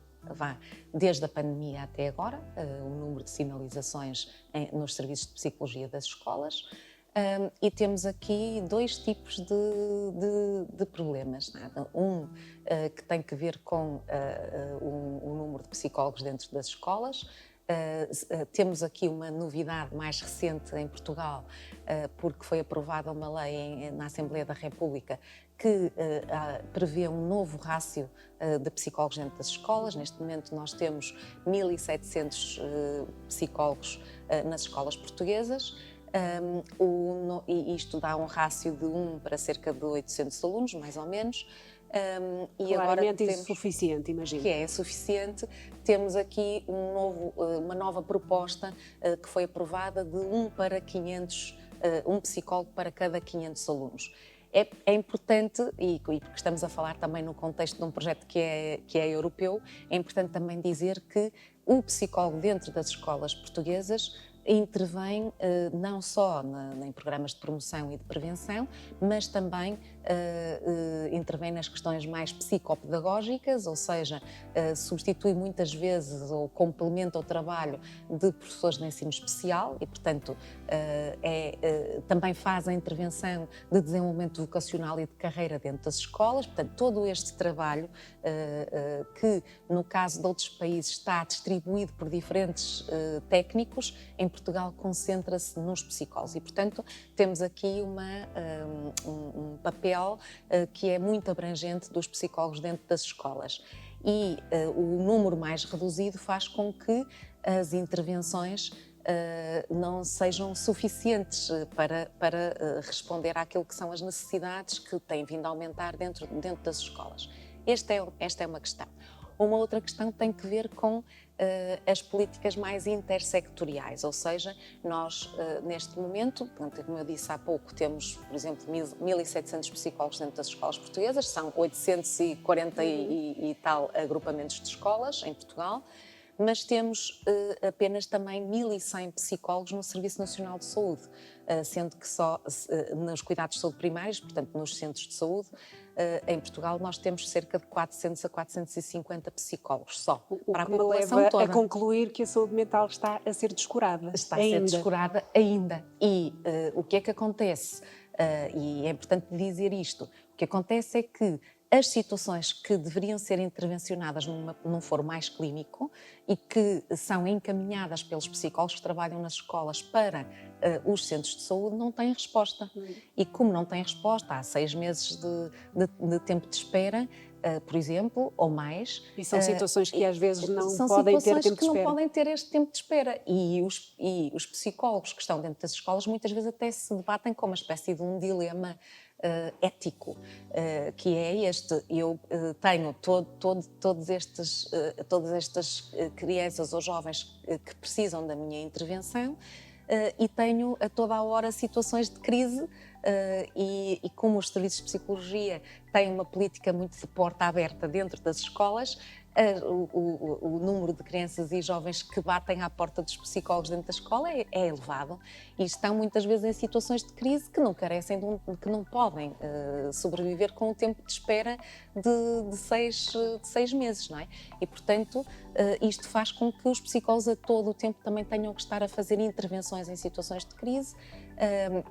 desde a pandemia até agora, o número de sinalizações nos serviços de psicologia das escolas. E temos aqui dois tipos de problemas. Que tem que ver com o número de psicólogos dentro das escolas. Temos aqui uma novidade mais recente em Portugal, porque foi aprovada uma lei na Assembleia da República que prevê um novo rácio de psicólogos dentro das escolas. Neste momento nós temos 1.700 psicólogos nas escolas portuguesas. E isto dá um rácio de 1 para cerca de 800 alunos, mais ou menos. E agora temos insuficiente, imagino. Que é suficiente. Temos aqui uma nova proposta que foi aprovada de 1 para 500, um psicólogo para cada 500 alunos. É importante, e porque estamos a falar também no contexto de um projeto que é europeu, é importante também dizer que o psicólogo dentro das escolas portuguesas intervém não só em programas de promoção e de prevenção, mas também intervém nas questões mais psicopedagógicas, ou seja, substitui muitas vezes ou complementa o trabalho de professores de ensino especial e, portanto, também faz a intervenção de desenvolvimento vocacional e de carreira dentro das escolas. Portanto, todo este trabalho que, no caso de outros países, está distribuído por diferentes técnicos, em Portugal concentra-se nos psicólogos e, portanto, temos aqui um papel que é muito abrangente dos psicólogos dentro das escolas. E o número mais reduzido faz com que as intervenções não sejam suficientes para responder àquilo que são as necessidades que têm vindo a aumentar dentro das escolas. Esta é uma questão. Uma outra questão tem que ver com as políticas mais intersectoriais, ou seja, nós neste momento, como eu disse há pouco, temos, por exemplo, 1.700 psicólogos dentro das escolas portuguesas, são 840 e tal agrupamentos de escolas em Portugal, mas temos apenas também 1.100 psicólogos no Serviço Nacional de Saúde, sendo que só nos cuidados de saúde primários, portanto nos centros de saúde, em Portugal nós temos cerca de 400 a 450 psicólogos só, para a população leva toda. A concluir que a saúde mental está a ser descurada. Está a ser descurada ainda. E o que é que acontece? E é importante dizer isto, o que acontece é que as situações que deveriam ser intervencionadas num foro mais clínico e que são encaminhadas pelos psicólogos que trabalham nas escolas para os centros de saúde não têm resposta. E como não têm resposta, há 6 meses de tempo de espera, por exemplo, ou mais. E são situações que às vezes não são podem ter tempo de espera. São situações que não podem ter este tempo de espera. E os psicólogos que estão dentro das escolas muitas vezes até se debatem com uma espécie de um dilema ético, que é este: eu tenho todas estas crianças ou jovens que precisam da minha intervenção e tenho a toda a hora situações de crise e como os serviços de psicologia têm uma política muito de porta aberta dentro das escolas, o número de crianças e jovens que batem à porta dos psicólogos dentro da escola é elevado e estão muitas vezes em situações de crise que não carecem que não podem sobreviver com o tempo de espera de 6 meses, não é? E, portanto, isto faz com que os psicólogos a todo o tempo também tenham que estar a fazer intervenções em situações de crise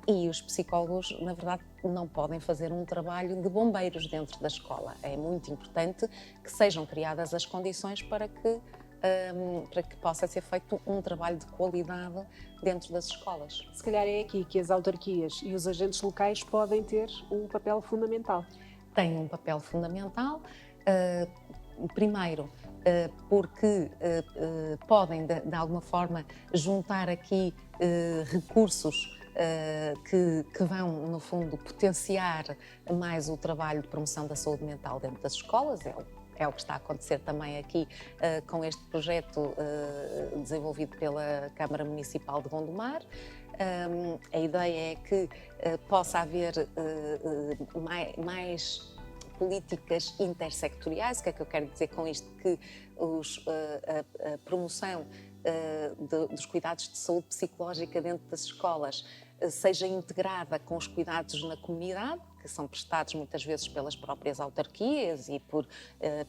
e os psicólogos, na verdade, não podem fazer um trabalho de bombeiros dentro da escola. É muito importante que sejam criadas as condições para que possa ser feito um trabalho de qualidade dentro das escolas. Se calhar é aqui que as autarquias e os agentes locais podem ter um papel fundamental. Têm um papel fundamental, primeiro, porque podem, de alguma forma, juntar aqui recursos que vão, no fundo, potenciar mais o trabalho de promoção da saúde mental dentro das escolas. É o que está a acontecer também aqui com este projeto desenvolvido pela Câmara Municipal de Gondomar. A ideia é que possa haver mais políticas intersectoriais. O que é que eu quero dizer com isto? Que a promoção dos cuidados de saúde psicológica dentro das escolas seja integrada com os cuidados na comunidade, que são prestados muitas vezes pelas próprias autarquias e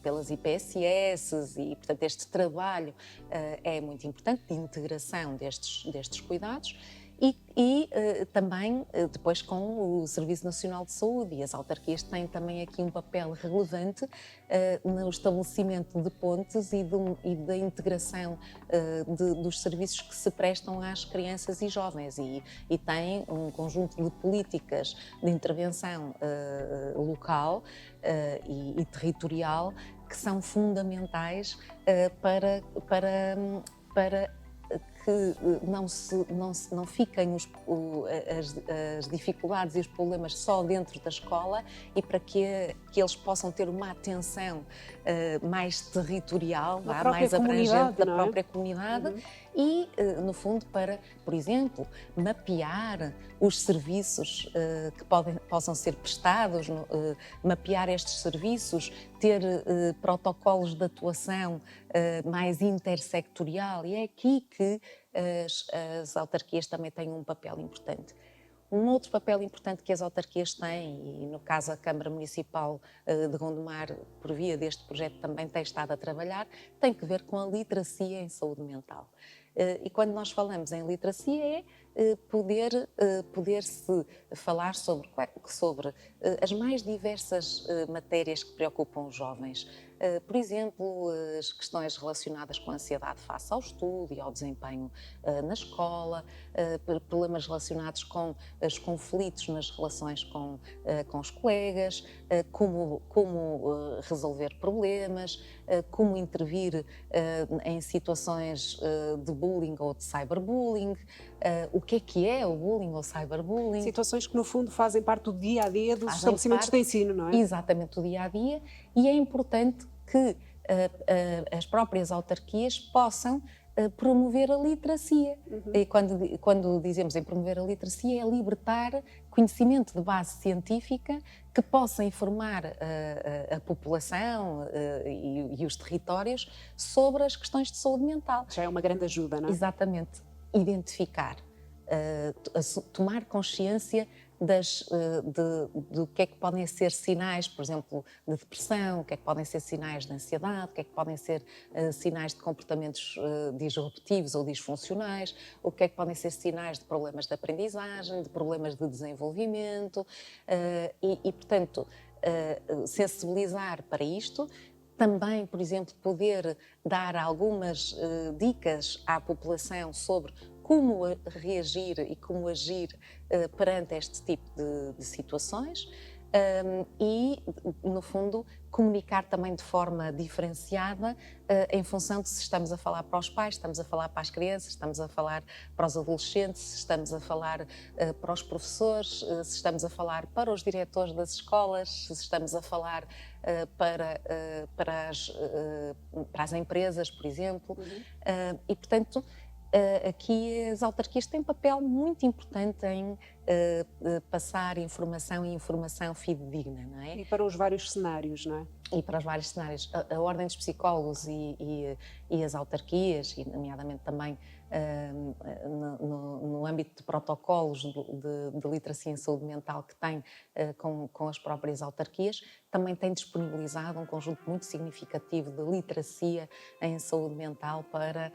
pelas IPSS, e portanto este trabalho é muito importante de integração destes cuidados. E também depois com o Serviço Nacional de Saúde, e as autarquias têm também aqui um papel relevante no estabelecimento de pontes e da integração dos serviços que se prestam às crianças e jovens, e têm um conjunto de políticas de intervenção local e territorial que são fundamentais para que não fiquem as dificuldades e os problemas só dentro da escola, e para que eles possam ter uma atenção mais territorial, mais abrangente da própria comunidade. E, no fundo, para, por exemplo, mapear os serviços que possam ser prestados, mapear estes serviços, ter protocolos de atuação mais intersectorial, e é aqui que as autarquias também têm um papel importante. Um outro papel importante que as autarquias têm, e no caso a Câmara Municipal de Gondomar, por via deste projeto, também tem estado a trabalhar, tem que ver com a literacia em saúde mental. E quando nós falamos em literacia é poder-se falar sobre as mais diversas matérias que preocupam os jovens. Por exemplo, as questões relacionadas com a ansiedade face ao estudo e ao desempenho na escola, problemas relacionados com os conflitos nas relações com os colegas, como resolver problemas, como intervir em situações de bullying ou de cyberbullying, o que é o bullying ou cyberbullying. Situações que, no fundo, fazem parte do dia-a-dia dos estabelecimentos de ensino, não é? Exatamente, do dia-a-dia, e é importante que as próprias autarquias possam promover a literacia. E quando dizemos em promover a literacia, é libertar conhecimento de base científica que possa informar a população e os territórios sobre as questões de saúde mental. Já é uma grande ajuda, não é? Exatamente. Identificar, tomar consciência do que é que podem ser sinais, por exemplo, de depressão, o que é que podem ser sinais de ansiedade, o que é que podem ser sinais de comportamentos disruptivos ou disfuncionais, o que é que podem ser sinais de problemas de aprendizagem, de problemas de desenvolvimento, portanto, sensibilizar para isto. Também, por exemplo, poder dar algumas dicas à população sobre como reagir e como agir perante este tipo de situações, e, no fundo, comunicar também de forma diferenciada em função de se estamos a falar para os pais, estamos a falar para as crianças, estamos a falar para os adolescentes, se estamos a falar para os professores, se estamos a falar para os diretores das escolas, se estamos a falar para as empresas, por exemplo. E, portanto, aqui as autarquias têm um papel muito importante em passar informação e informação fidedigna, não é? E para os vários cenários, não é? E para os vários cenários. A Ordem dos Psicólogos e as autarquias, e nomeadamente também no âmbito de protocolos de literacia em saúde mental que tem com as próprias autarquias, também têm disponibilizado um conjunto muito significativo de literacia em saúde mental para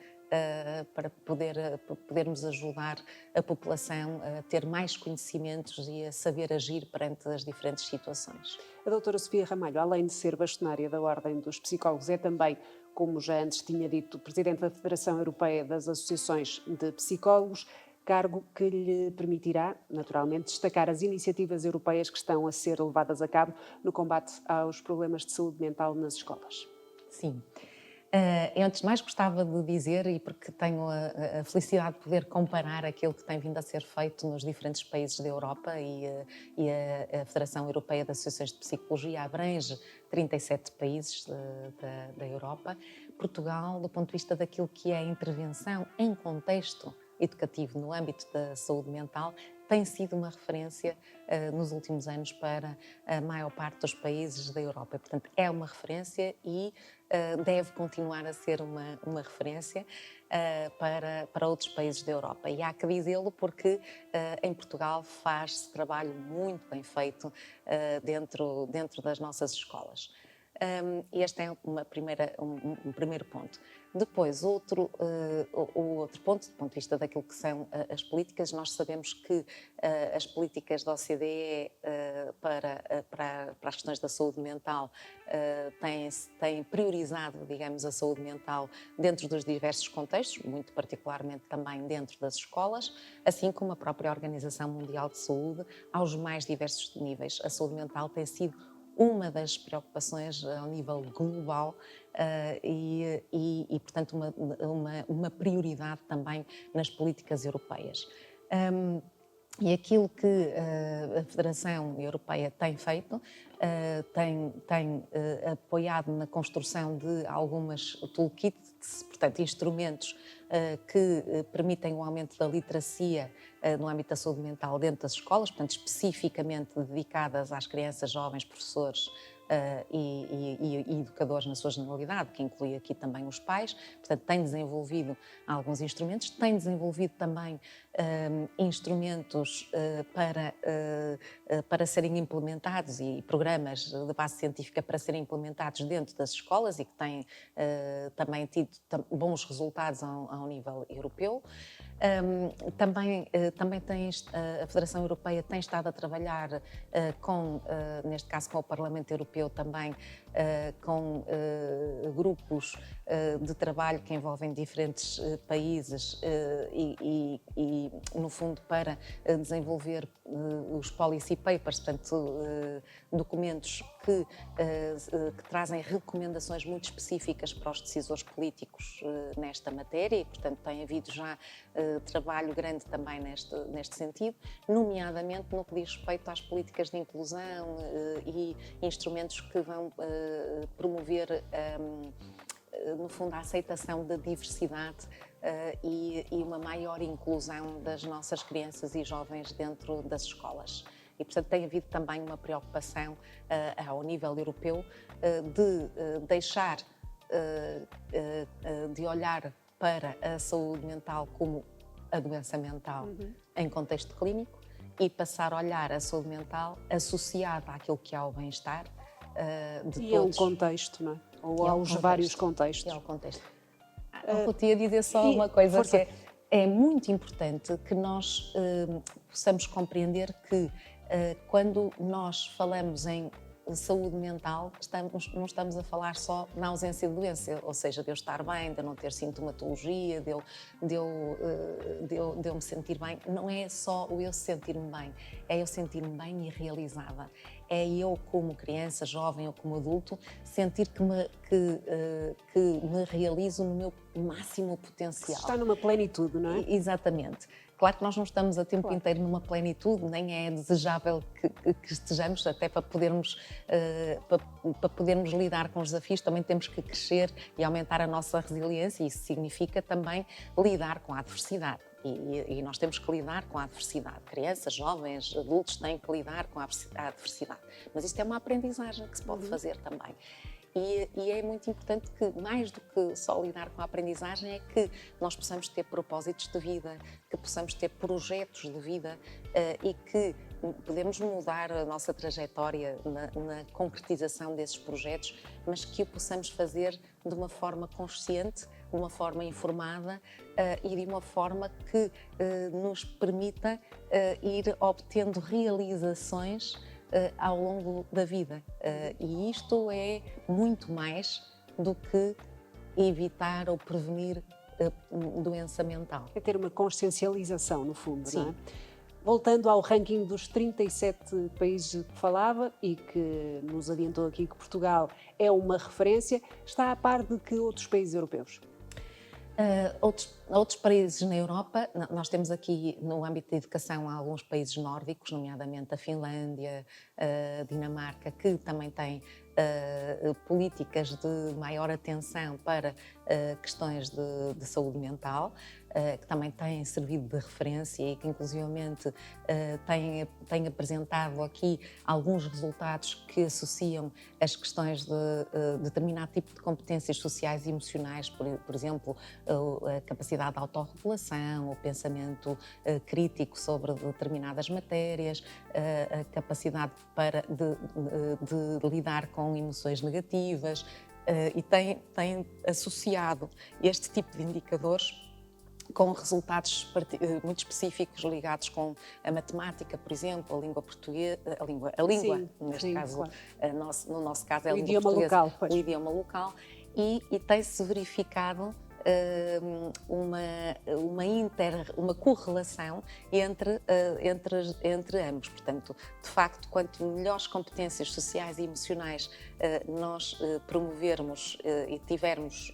podermos ajudar a população a ter mais conhecimentos e a saber agir perante as diferentes situações. A doutora Sofia Ramalho, além de ser bastonária da Ordem dos Psicólogos, é também, como já antes tinha dito, Presidente da Federação Europeia das Associações de Psicólogos, cargo que lhe permitirá, naturalmente, destacar as iniciativas europeias que estão a ser levadas a cabo no combate aos problemas de saúde mental nas escolas. Sim. Eu, antes de mais, gostava de dizer, e porque tenho a felicidade de poder comparar aquilo que tem vindo a ser feito nos diferentes países da Europa e a Federação Europeia de Associações de Psicologia abrange 37 países da Europa. Portugal, do ponto de vista daquilo que é a intervenção em contexto educativo no âmbito da saúde mental, tem sido uma referência nos últimos anos para a maior parte dos países da Europa. Portanto, é uma referência e deve continuar a ser uma referência para outros países da Europa. E há que dizê-lo porque em Portugal faz-se trabalho muito bem feito dentro das nossas escolas. Este é um primeiro ponto. Depois, o outro ponto, do ponto de vista daquilo que são as políticas, nós sabemos que as políticas da OCDE para as questões da saúde mental têm priorizado, digamos, a saúde mental dentro dos diversos contextos, muito particularmente também dentro das escolas, assim como a própria Organização Mundial de Saúde, aos mais diversos níveis. A saúde mental tem sido uma das preocupações ao nível global e portanto, uma prioridade também nas políticas europeias. E aquilo que a Federação Europeia tem feito, tem apoiado na construção de algumas toolkits, portanto, instrumentos que permitem o aumento da literacia no âmbito da saúde mental dentro das escolas, portanto, especificamente dedicadas às crianças, jovens, professores e educadores na sua generalidade, que inclui aqui também os pais. Portanto, tem desenvolvido alguns instrumentos, tem desenvolvido também instrumentos para serem implementados e programas de base científica para serem implementados dentro das escolas e que têm também tido bons resultados ao nível europeu. Também a Federação Europeia tem estado a trabalhar neste caso com o Parlamento Europeu também, com grupos de trabalho que envolvem diferentes países e, no fundo, para desenvolver os policy papers, portanto, documentos que trazem recomendações muito específicas para os decisores políticos nesta matéria e, portanto, tem havido já trabalho grande também neste sentido, nomeadamente no que diz respeito às políticas de inclusão e instrumentos que vão promover, no fundo, a aceitação da diversidade e uma maior inclusão das nossas crianças e jovens dentro das escolas. E, portanto, tem havido também uma preocupação ao nível europeu de deixar de olhar para a saúde mental como a doença mental em contexto clínico e passar a olhar a saúde mental associada àquilo que é o bem-estar de e todos. É um contexto, não é? Ou aos vários contextos. E ao contexto. Eu tinha a dizer só uma coisa, força. Que é muito importante que nós possamos compreender que quando nós falamos em saúde mental, não estamos a falar só na ausência de doença, ou seja, de eu estar bem, de eu não ter sintomatologia, de eu me sentir bem. Não é só o eu sentir-me bem, é eu sentir-me bem e realizada. É eu, como criança, jovem ou como adulto, sentir que me realizo no meu máximo potencial. Está numa plenitude, não é? Exatamente. Claro que nós não estamos a tempo inteiro numa plenitude, nem é desejável que estejamos, até para podermos lidar com os desafios, também temos que crescer e aumentar a nossa resiliência, e isso significa também lidar com a adversidade. E nós temos que lidar com a adversidade. Crianças, jovens, adultos têm que lidar com a adversidade. Mas isto é uma aprendizagem que se pode fazer também. E é muito importante que, mais do que só lidar com a aprendizagem, é que nós possamos ter propósitos de vida, que possamos ter projetos de vida e que podemos mudar a nossa trajetória na concretização desses projetos, mas que o possamos fazer de uma forma consciente, de uma forma informada e de uma forma que nos permita ir obtendo realizações ao longo da vida. E isto é muito mais do que evitar ou prevenir doença mental. É ter uma consciencialização, no fundo, sim. Não é? Voltando ao ranking dos 37 países que falava e que nos adiantou aqui que Portugal é uma referência, está a par de que outros países europeus? Outros países na Europa, nós temos aqui no âmbito da educação alguns países nórdicos, nomeadamente a Finlândia, a Dinamarca, que também têm políticas de maior atenção para questões de saúde mental, que também têm servido de referência e que inclusivamente têm apresentado aqui alguns resultados que associam as questões de determinado tipo de competências sociais e emocionais, por exemplo, a capacidade de autorregulação, o pensamento crítico sobre determinadas matérias, a capacidade de lidar com emoções negativas, e tem associado este tipo de indicadores com resultados muito específicos ligados com a matemática, por exemplo, a língua portuguesa, Sim, neste sim, caso, claro. no nosso caso é a O língua idioma portuguesa, local, pois. o idioma local, e tem-se verificado uma correlação entre ambos. Portanto, de facto, quanto melhores competências sociais e emocionais nós promovermos e tivermos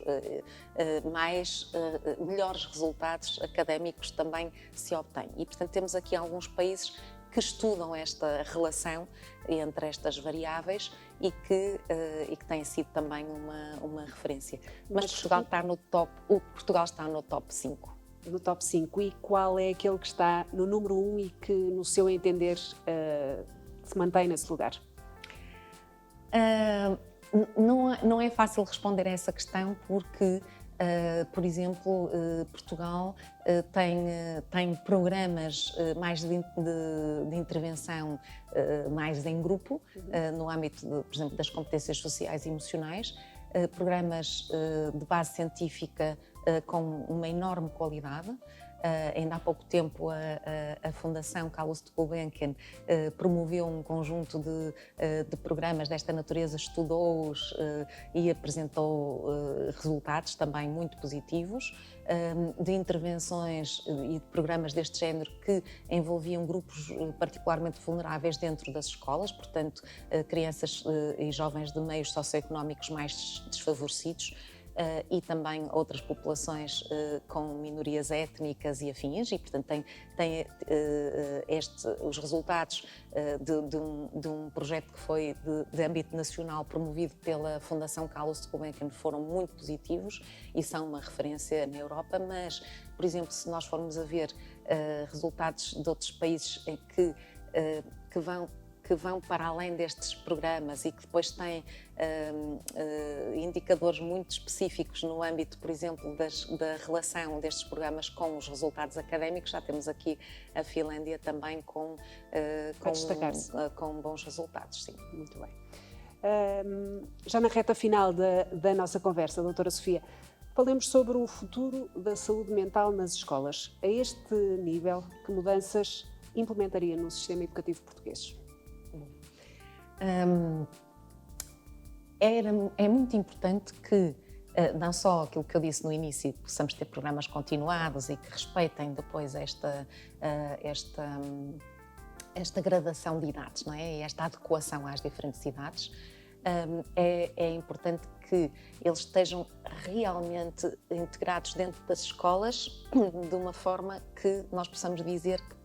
melhores resultados académicos também se obtém. E, portanto, temos aqui alguns países que estudam esta relação entre estas variáveis e que tem sido também uma referência. Mas Portugal está no top 5. No top 5. E qual é aquele que está no número 1 e que, no seu entender, se mantém nesse lugar? Não é fácil responder a essa questão porque, por exemplo, Portugal tem programas mais de intervenção mais em grupo, no âmbito, por exemplo, das competências sociais e emocionais, programas de base científica com uma enorme qualidade. Ainda há pouco tempo a Fundação Carlos de Gulbenkian promoveu um conjunto de programas desta natureza, estudou-os e apresentou resultados também muito positivos, de intervenções e de programas deste género que envolviam grupos particularmente vulneráveis dentro das escolas, portanto crianças e jovens de meios socioeconómicos mais desfavorecidos, e também outras populações com minorias étnicas e afins, e portanto tem os resultados de um projeto que foi de âmbito nacional promovido pela Fundação Carlos de Gulbenkian foram muito positivos e são uma referência na Europa, mas, por exemplo, se nós formos a ver resultados de outros países em que vão para além destes programas e que depois têm indicadores muito específicos no âmbito, por exemplo, da relação destes programas com os resultados académicos. Já temos aqui a Finlândia também com bons resultados, sim. Muito bem. Já na reta final da nossa conversa, doutora Sofia, falemos sobre o futuro da saúde mental nas escolas. A este nível, que mudanças implementaria no sistema educativo português? É muito importante que, não só aquilo que eu disse no início, possamos ter programas continuados e que respeitem depois esta gradação de idades, não é? E esta adequação às diferentes idades. É importante que eles estejam realmente integrados dentro das escolas de uma forma que nós possamos dizer que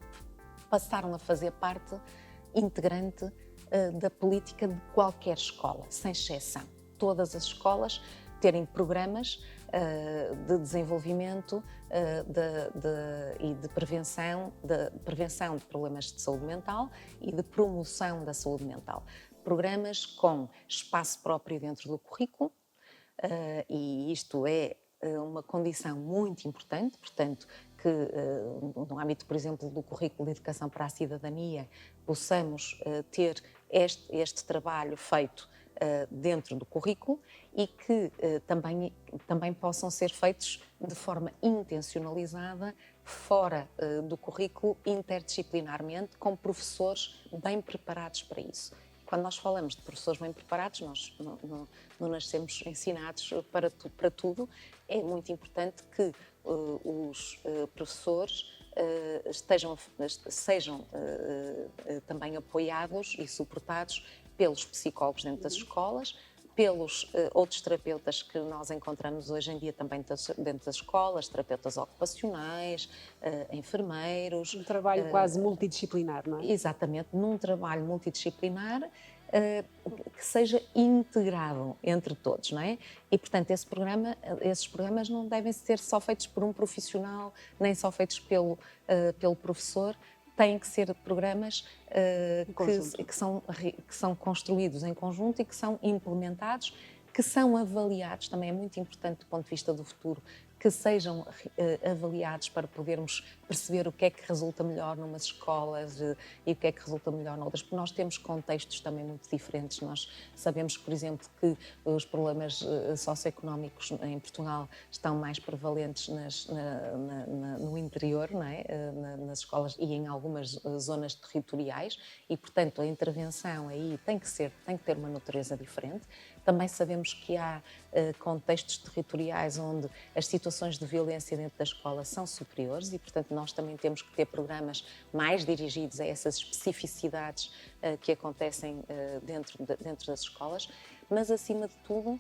passaram a fazer parte integrante da política de qualquer escola, sem exceção. Todas as escolas terem programas de desenvolvimento e de prevenção de problemas de saúde mental e de promoção da saúde mental. Programas com espaço próprio dentro do currículo, e isto é uma condição muito importante, portanto, que no âmbito, por exemplo, do currículo de educação para a cidadania, possamos ter este trabalho feito dentro do currículo e que também possam ser feitos de forma intencionalizada fora do currículo, interdisciplinarmente, com professores bem preparados para isso. Quando nós falamos de professores bem preparados, nós não nascemos ensinados para tudo. É muito importante que os professores sejam também apoiados e suportados pelos psicólogos dentro das escolas, pelos outros terapeutas que nós encontramos hoje em dia também dentro das escolas, terapeutas ocupacionais, enfermeiros. Um trabalho quase multidisciplinar, não é? Exatamente, num trabalho multidisciplinar que seja integrado entre todos, não é? E, portanto, esses programas não devem ser só feitos por um profissional, nem só feitos pelo professor. Têm que ser programas que são construídos em conjunto e que são implementados, que são avaliados, também é muito importante do ponto de vista do futuro, que sejam avaliados para podermos perceber o que é que resulta melhor numas escolas e o que é que resulta melhor noutras, porque nós temos contextos também muito diferentes. Nós sabemos, por exemplo, que os problemas socioeconómicos em Portugal estão mais prevalentes no interior, não é? Nas escolas e em algumas zonas territoriais e, portanto, a intervenção aí tem que ter uma natureza diferente. Também sabemos que há contextos territoriais onde as situações de violência dentro da escola são superiores e, portanto, nós também temos que ter programas mais dirigidos a essas especificidades que acontecem dentro das escolas. Mas, acima de tudo,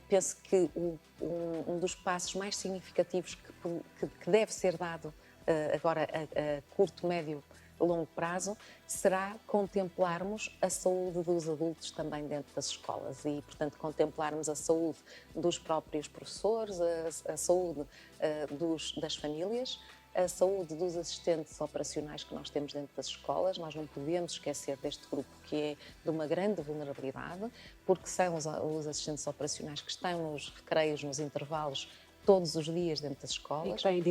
penso que um dos passos mais significativos que deve ser dado agora a curto, médio, longo prazo, será contemplarmos a saúde dos adultos também dentro das escolas e, portanto, contemplarmos a saúde dos próprios professores, a saúde das famílias, a saúde dos assistentes operacionais que nós temos dentro das escolas. Nós não podemos esquecer deste grupo que é de uma grande vulnerabilidade, porque são os assistentes operacionais que estão nos recreios, nos intervalos, todos os dias dentro das escolas. E que têm de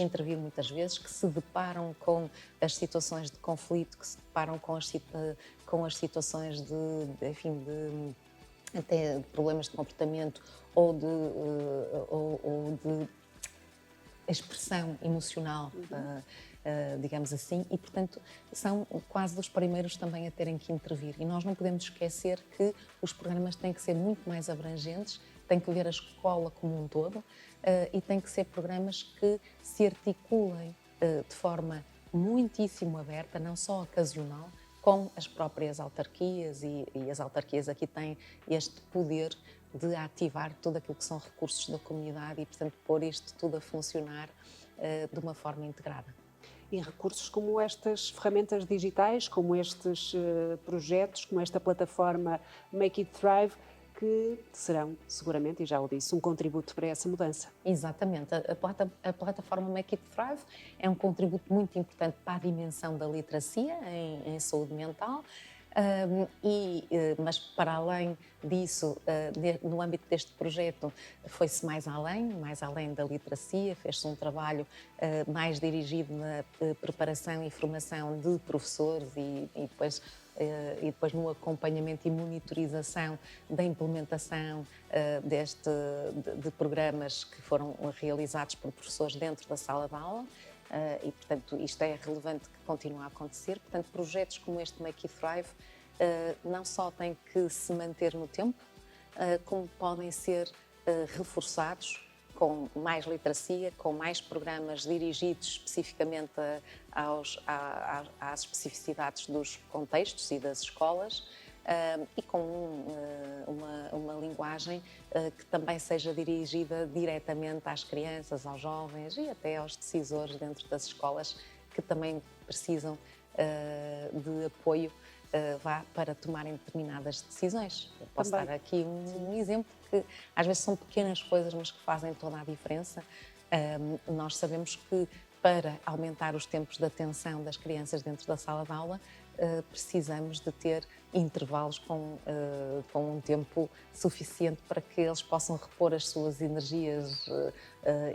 intervir muitas vezes. Que se deparam com as situações de conflito, que se deparam com as situações de até problemas de comportamento ou de expressão emocional, digamos assim, e, portanto, são quase os primeiros também a terem que intervir. E nós não podemos esquecer que os programas têm que ser muito mais abrangentes, tem que ver a escola como um todo e tem que ser programas que se articulem de forma muitíssimo aberta, não só ocasional, com as próprias autarquias e as autarquias aqui têm este poder de ativar tudo aquilo que são recursos da comunidade e, portanto, pôr isto tudo a funcionar de uma forma integrada. E recursos como estas ferramentas digitais, como estes projetos, como esta plataforma Make It Thrive, que serão, seguramente, e já o disse, um contributo para essa mudança. Exatamente. A plataforma Make It Thrive é um contributo muito importante para a dimensão da literacia em saúde mental, mas para além disso, no âmbito deste projeto, foi-se mais além da literacia, fez-se um trabalho mais dirigido na preparação e formação de professores e depois no acompanhamento e monitorização da implementação de programas que foram realizados por professores dentro da sala de aula. E, portanto, isto é relevante que continue a acontecer. Portanto, projetos como este Make It Thrive não só têm que se manter no tempo, como podem ser reforçados com mais literacia, com mais programas dirigidos especificamente às especificidades dos contextos e das escolas e com uma linguagem que também seja dirigida diretamente às crianças, aos jovens e até aos decisores dentro das escolas que também precisam de apoio para tomarem determinadas decisões. Eu posso dar aqui um exemplo que às vezes são pequenas coisas, mas que fazem toda a diferença. Nós sabemos que para aumentar os tempos de atenção das crianças dentro da sala de aula, precisamos de ter intervalos com um tempo suficiente para que eles possam repor as suas energias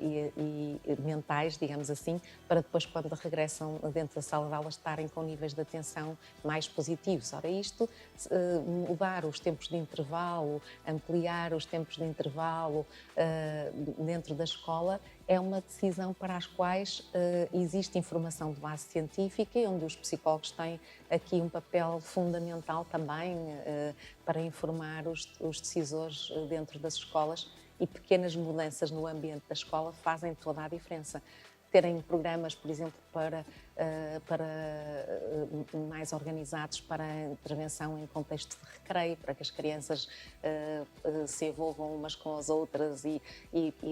e mentais, digamos assim, para depois, quando regressam dentro da sala de aula, estarem com níveis de atenção mais positivos. Ora, isto, mudar os tempos de intervalo, ampliar os tempos de intervalo dentro da escola, é uma decisão para as quais existe informação de base científica e onde os psicólogos têm aqui um papel fundamental também para informar os decisores dentro das escolas, e pequenas mudanças no ambiente da escola fazem toda a diferença. terem programas, por exemplo, mais organizados para a intervenção em contexto de recreio, para que as crianças se envolvam umas com as outras e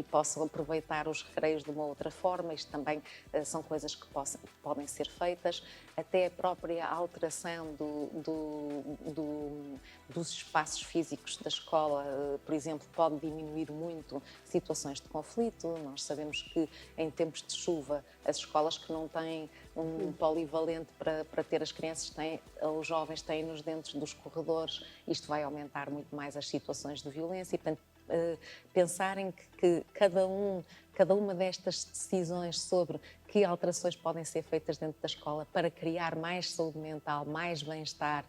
possam aproveitar os recreios de uma outra forma. Isto também são coisas que podem ser feitas. Até a própria alteração dos espaços físicos da escola, por exemplo, pode diminuir muito situações de conflito. Nós sabemos que em tempos de chuva, as escolas que não têm um polivalente para ter as crianças, os jovens têm-nos dentro dos corredores, isto vai aumentar muito mais as situações de violência e, portanto, pensarem que cada uma destas decisões sobre que alterações podem ser feitas dentro da escola para criar mais saúde mental, mais bem-estar,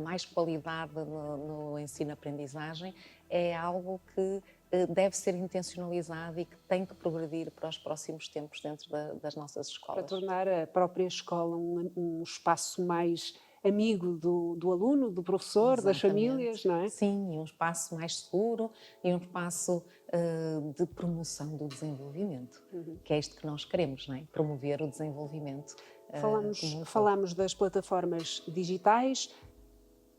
mais qualidade no ensino-aprendizagem, é algo que deve ser intencionalizado e que tem que progredir para os próximos tempos dentro das nossas escolas. Para tornar a própria escola um espaço mais amigo do aluno, do professor, exatamente, das famílias, não é? Sim, e um espaço mais seguro e um espaço de promoção do desenvolvimento, que é isto que nós queremos, não é? Promover o desenvolvimento. Falamos das plataformas digitais.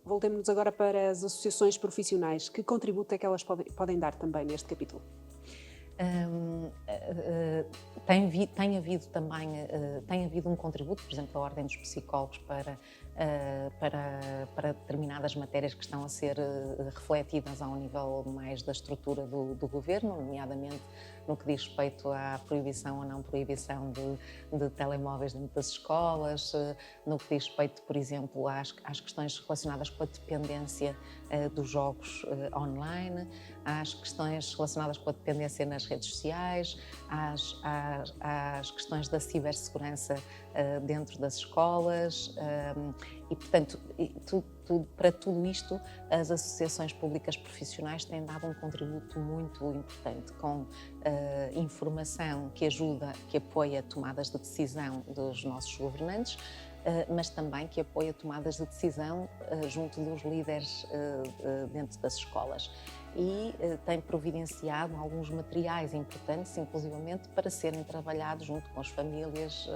Voltemos agora para as associações profissionais. Que contributo é que elas podem dar também neste capítulo? Tem havido um contributo, por exemplo, da Ordem dos Psicólogos para determinadas matérias que estão a ser refletidas ao nível mais da estrutura do governo, nomeadamente no que diz respeito à proibição ou não proibição de telemóveis dentro das escolas, no que diz respeito, por exemplo, às questões relacionadas com a dependência dos jogos online, às questões relacionadas com a dependência nas redes sociais, às questões da cibersegurança dentro das escolas e, portanto, para tudo isto, as associações públicas profissionais têm dado um contributo muito importante com informação que ajuda, que apoia tomadas de decisão dos nossos governantes, mas também que apoia tomadas de decisão junto dos líderes dentro das escolas. E tem providenciado alguns materiais importantes, inclusivamente, para serem trabalhados junto com as famílias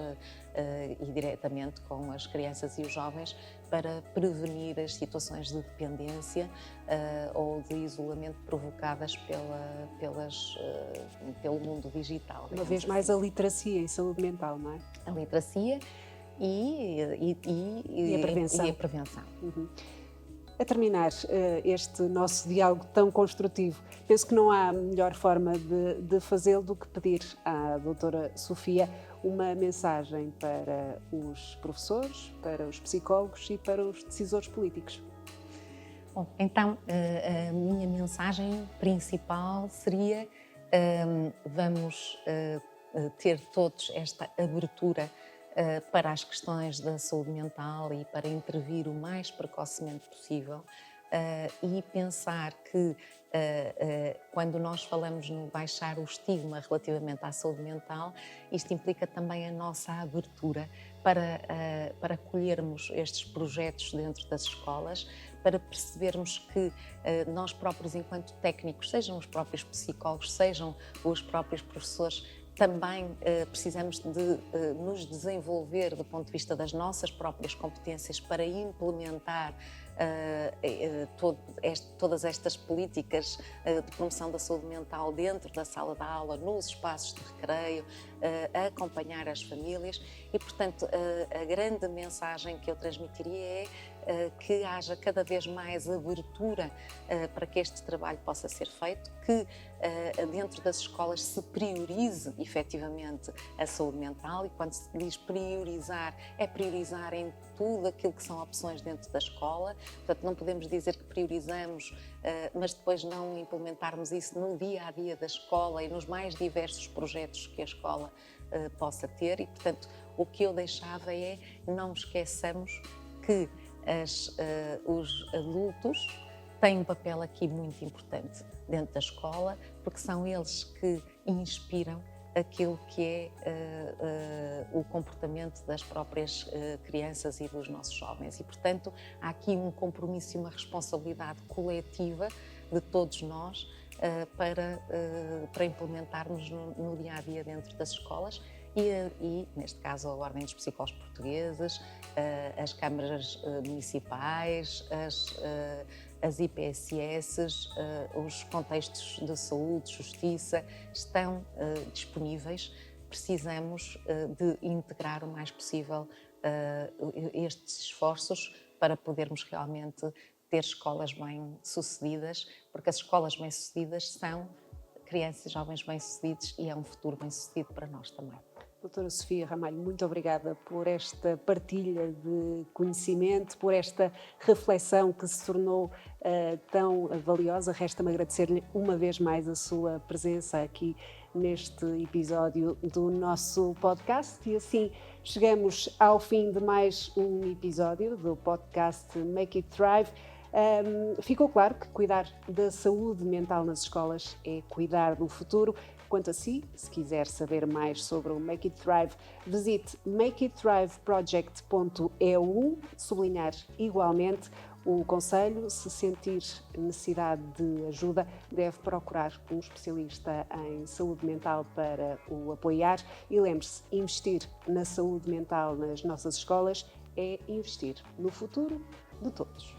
e diretamente com as crianças e os jovens para prevenir as situações de dependência ou de isolamento provocadas pelo mundo digital. Uma vez mais a literacia em saúde mental, não é? A literacia e a prevenção. Uhum. A terminar este nosso diálogo tão construtivo, penso que não há melhor forma de fazê-lo do que pedir à doutora Sofia uma mensagem para os professores, para os psicólogos e para os decisores políticos. Bom, então a minha mensagem principal seria vamos ter todos esta abertura para as questões da saúde mental e para intervir o mais precocemente possível e pensar que quando nós falamos no baixar o estigma relativamente à saúde mental, isto implica também a nossa abertura para acolhermos estes projetos dentro das escolas, para percebermos que nós próprios, enquanto técnicos, sejam os próprios psicólogos, sejam os próprios professores, também precisamos de nos desenvolver do ponto de vista das nossas próprias competências para implementar todas estas políticas de promoção da saúde mental dentro da sala de aula, nos espaços de recreio, a acompanhar as famílias e, portanto, a grande mensagem que eu transmitiria é que haja cada vez mais abertura para que este trabalho possa ser feito, que dentro das escolas se priorize efetivamente a saúde mental e quando se diz priorizar, é priorizar em tudo aquilo que são opções dentro da escola, portanto não podemos dizer que priorizamos, mas depois não implementarmos isso no dia-a-dia da escola e nos mais diversos projetos que a escola possa ter e, portanto, o que eu deixava é não esqueçamos que os adultos têm um papel aqui muito importante dentro da escola, porque são eles que inspiram aquilo que é o comportamento das próprias crianças e dos nossos jovens. E, portanto, há aqui um compromisso e uma responsabilidade coletiva de todos nós para implementarmos no dia a dia dentro das escolas e neste caso, a Ordem dos Psicólogos Portugueses, as câmaras municipais, as IPSS, os contextos de saúde, justiça, estão disponíveis. Precisamos de integrar o mais possível estes esforços para podermos realmente ter escolas bem-sucedidas, porque as escolas bem-sucedidas são crianças e jovens bem-sucedidos e é um futuro bem-sucedido para nós também. Doutora Sofia Ramalho, muito obrigada por esta partilha de conhecimento, por esta reflexão que se tornou tão valiosa. Resta-me agradecer-lhe uma vez mais a sua presença aqui neste episódio do nosso podcast e assim chegamos ao fim de mais um episódio do podcast Make It Thrive. Ficou claro que cuidar da saúde mental nas escolas é cuidar do futuro. Quanto a si, se quiser saber mais sobre o Make It Thrive, visite makeitthriveproject.eu, sublinhar igualmente o conselho, se sentir necessidade de ajuda, deve procurar um especialista em saúde mental para o apoiar e lembre-se, investir na saúde mental nas nossas escolas é investir no futuro de todos.